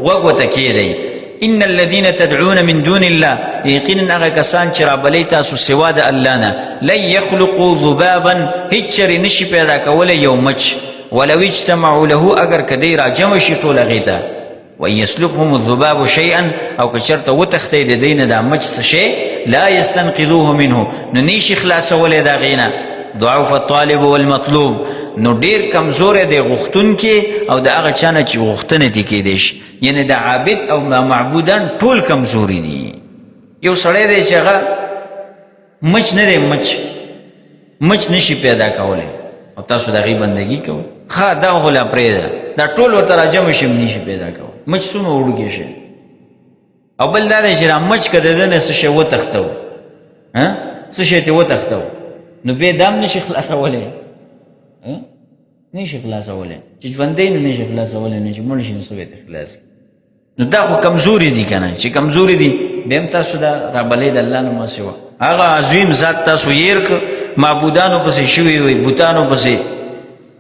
غوږ ورته کښېږدئ. ان الذين تدعون من دون الله، یقینا هغه کسان چې رابلئ تاسو سوا د الله نه، لن یخلقوا ذبابا، هیڅ چېرې نشي پیدا کولی یو مچ، ولو اجتمعوا له، اگر که دی راجمع شي ټول هغې ته، وان یسلبهم الذباب شیئا، او که چېرته وتښتی د دوی نه دا مچ څه شی، لا یستنقذوه منه، نو نشي خلاصولی د هغې نه. ضعف الطالب والمطلوب، نو ډېر کمزوری دی غوښتونکي او د هغه چا نه چې غوښتنه دې کیدی شي، یعنې د عابد او معبودان ټول کمزوري دي. یو سړی دی چې هغه مچ نه دی، مچ نشي پیدا کولی او تاسو د هغې بندګي کوئ، ښه دا خو لا پرېږده، دا ټول ورته راجمع شي نشي پیدا کولی، مچ څومره وړوکی شي. او بل دا دی چې را مچ که د ده نه څه شی وتښتو، څه شی ترې وتښتو، نو بیا دا هم نشي خلاصولی، نشي خلاصولی، چې ژوندی نو نشي خلاصولی، نو چې مړ شي نو څه به ترې خلاصي. نو دا خو کمزوري دي که نه، چې کمزوري دي بیا هم تاسو دا رابلئ د الله نه ما سوا. هغه عظیم ذات تاسو هیر که، معبودانو پسې شوي وئ، بوتانو پسې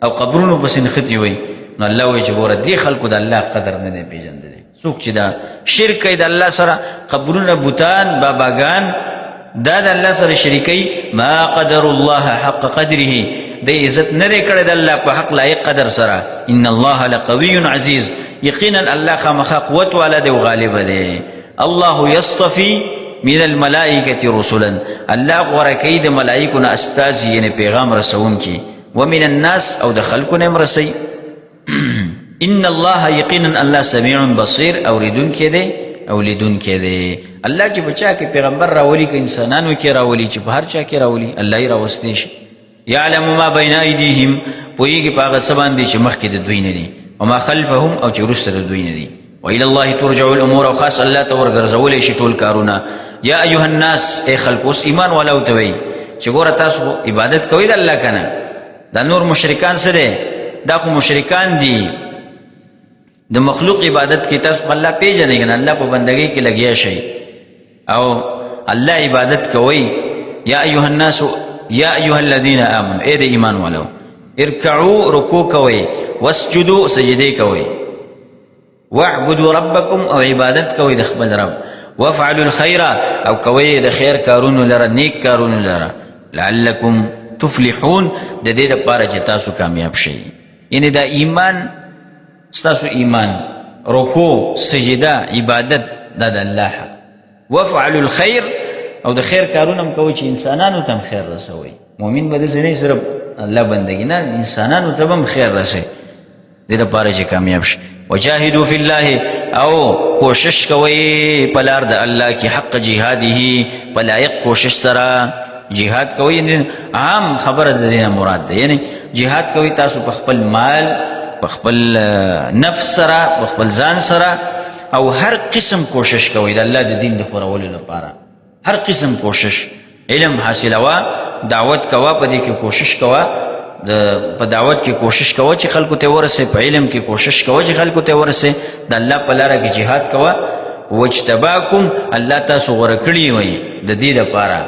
او قبرونو پسې نښتي وئ، نو الله وایي چې ګوره دې خلکو د الله قدر نه دی پېژندلی. څوک چې دا شرک کوي د الله سره، قبرونه، بوتان، باباګان، دا د الله سره شریکوي، ما قدر الله حق قدره، د عزت نه دی کړی د الله په حق لایق قدر سره. ان الله لقوي عزیز، یقینا الله خامخا قوت والا دی او غالب دی. الله یصطفی من الملائکة رسلا، الله غوره کوي د ملائکو نه استازي، یعنې پیغام رسونکي، ومن الناس، او د خلکو نه هم رسوي. ان الله، یقینا الله سمیع بصیر، اوریدونکی دی او لیدونکی دی. الله چې په چا کې پیغمبر راولي که انسانانو کې راولي، چې په هر چا کې راولي، الله یې راوستی شي. یعلم ما بین ایدیهم، پوهېږي په هغه څه باندې چې مخکې د دوی نه دي، وما خلفهم، او چې وروسته د دوی نه دي. وإلى الله ترجع الأمور، او خاص الله ته ورګرځولی شي ټول کارونه. یا ایها الناس، ای خلکو، اوس ایمان والاو ته وایي چې ګوره تاسو عبادت کوئ د الله که نه، دا نور مشرکان څه دی، دا خو مشرکان دي، د مخلوق عبادت کې تاسو الله پیژنئ که نه، الله په بندګۍ کې لګیا شئ او الله عبادت کوئ. یا ایها الناس، یا ایها الذین آمنوا، ای د ایمان والو، ارکعوا، رکوع کوئ، واسجدوا، سجدې کوئ، واعبدوا ربکم، او عبادت کوئ د خپل رب، وافعلوا الخیر، او کوئ د خیر کارونو لره، نیک کارونو لره، لعلکم تفلحون، د دې دپاره چې تاسو کامیاب شئ. یعنې دا ایمان، ستاسو ایمان، رکوع، سجده، عبادت، دا د الله حق. وافعلوا الخیر، او د خیر کارونه هم کوئ چې انسانانو ته هم خیر رسوئ. مؤمن به داسې نه صرف الله بندګي، نه، انسانانو ته به هم خیر رسوئ، دې دپاره چې کامیاب شي. وجاهدوا فی الله، او کوشش کوئ په لار د الله کې، حق جهاده، په لایق کوشش سره جهاد کوئ. یعنې عام خبره د دې نه مراد ده، یعنې جهاد کوئ تاسو په خپل مال، په خپل نفس سره، په خپل ځان سره، او هر قسم کوشش کوئ د الله د دین د خورولو لپاره، هر قسم کوشش. علم حاصلوه، دعوت کوه، په دې کې کوشش کوه، په دعوت کې کوشش کوه چې خلکو ته ورسې، په علم کې کوشش کوه چې خلکو ته ورسې، د الله په لاره کې جهاد کوه. واجتباکم، الله تاسو غوره کړي وئ د دې دپاره.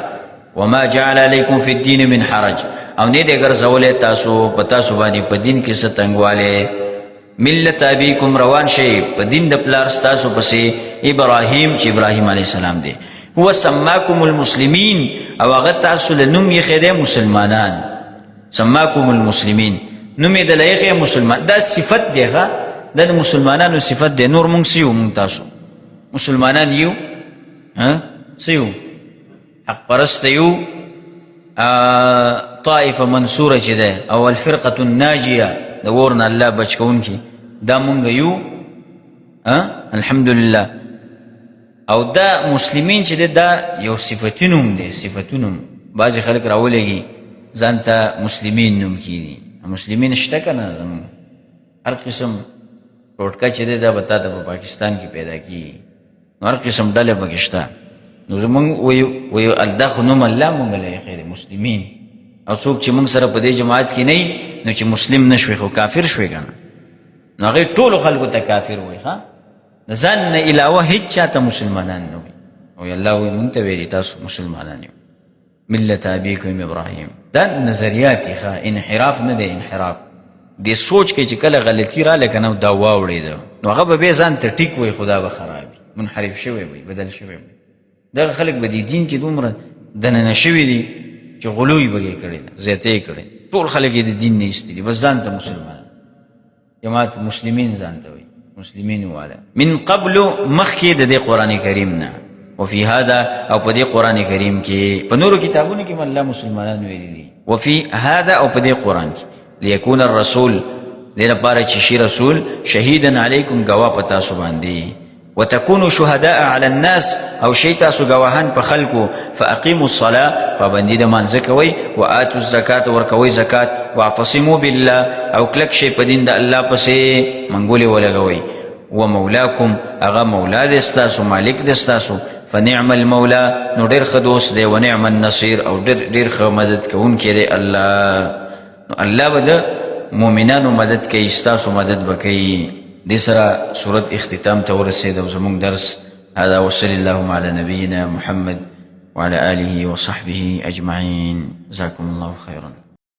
وما جعل علیکم فی الدین من حرج، او نه دی ګرځولی تاسو په تاسو باندې په دین کې څه تنګوالی. ملت ابیکم، روان شئ په دین د پلار ستاسو پسې، ابراهیم، چې ابراهیم علیه السلام دی. هو سماکم المسلمین، او هغه تاسو له نوم یې دی مسلمانان. سماکم المسلمین، نوم یې دله ایښی مسلمان، دا صفت دی، ښه، دا د مسلمانانو صفت دی. نور مونږ څه یو؟ مونږ تاسو مسلمانان یو، څه یو؟ حق پرست یو، طائفه منصوره چې ده، او الفرقة الناجیه، د اور نه الله بچ کوونکي، دا مونږ یو، الحمدلله. او دا مسلمین چې دا یو صفتونم دی صفتونم بعضې خلک راولېږي ځان ته مسلمین نوم کېږي مسلمین شته که نه زمونږ هر قسم ټوټکه چې دی دا به تا ته په پاکستان کې پیدا کېږي نو هر قسم ډلې پکې شته نو زمونږ وایو دا خو نوم الله موږ خیر مسلمین او څوک چې موږ سره په دې جماعت کې نه نو چې مسلم نه شوي خو کافر شوي که نه نو هغوی ټولو خلکو ته کافر وایي ښه د ځان نه علاوه هیڅ چا ته مسلمانان نه وایي او الله وایي مونږ ته ویلي تاسو مسلمانان یو ملت ابیکم ابراهیم دا نظریات دي ښه انحراف نه دی انحراف دې سوچ کې چې کله غلطي راله که نه دا واوړېده نو هغه به بیا ځان ته ټیک وایي خو دا به خرابي منحرف شوی وي بدل شوی وي دغه خلک به دې دین کې دومره دننه شوي دي چې غلوی به یې کړې ده زیاته یې کړې ټول خلک یې د دین نه ایستي دي بس ځان ته مسلمان جماعت مسلمین ځان ته وایي مسلمین والا من قبل مخکې د دې قرآن کریم نه وفي هذا او په دې قرآن کریم کې په نورو کتابونو کې الله مسلمانان ویلي دي وفي هذا او په دې قرآن کې ليكون الرسول دې لپاره چې شي رسول شهیدا علیکم ګواه په تاسو باندې وتكونوا شهداء على الناس او شي تاسو ګواهان په خلکو فاقیموا الصلاه پابندي د مانځه کوئ وآتوا الزکات ورکوئ زکات واعتصموا بالله او کلک شي په دین د الله پسې منګولې ولګوئ ومولاکم هغه مولا دې ستاسو مالک دې ستاسو فنعم المولا نو ډېر ښه دوست دی ونعم النصير او ډېر ښه مدد کوونکی دی الله نو الله به د مؤمنانو مدد کوي ستاسو مدد به کوي دې سره صورت اختتام ته ورسېد او زموږ درس هذا وصلى اللهم على نبينا محمد وعلى آله وصحبه أجمعين جزاكم الله خيرا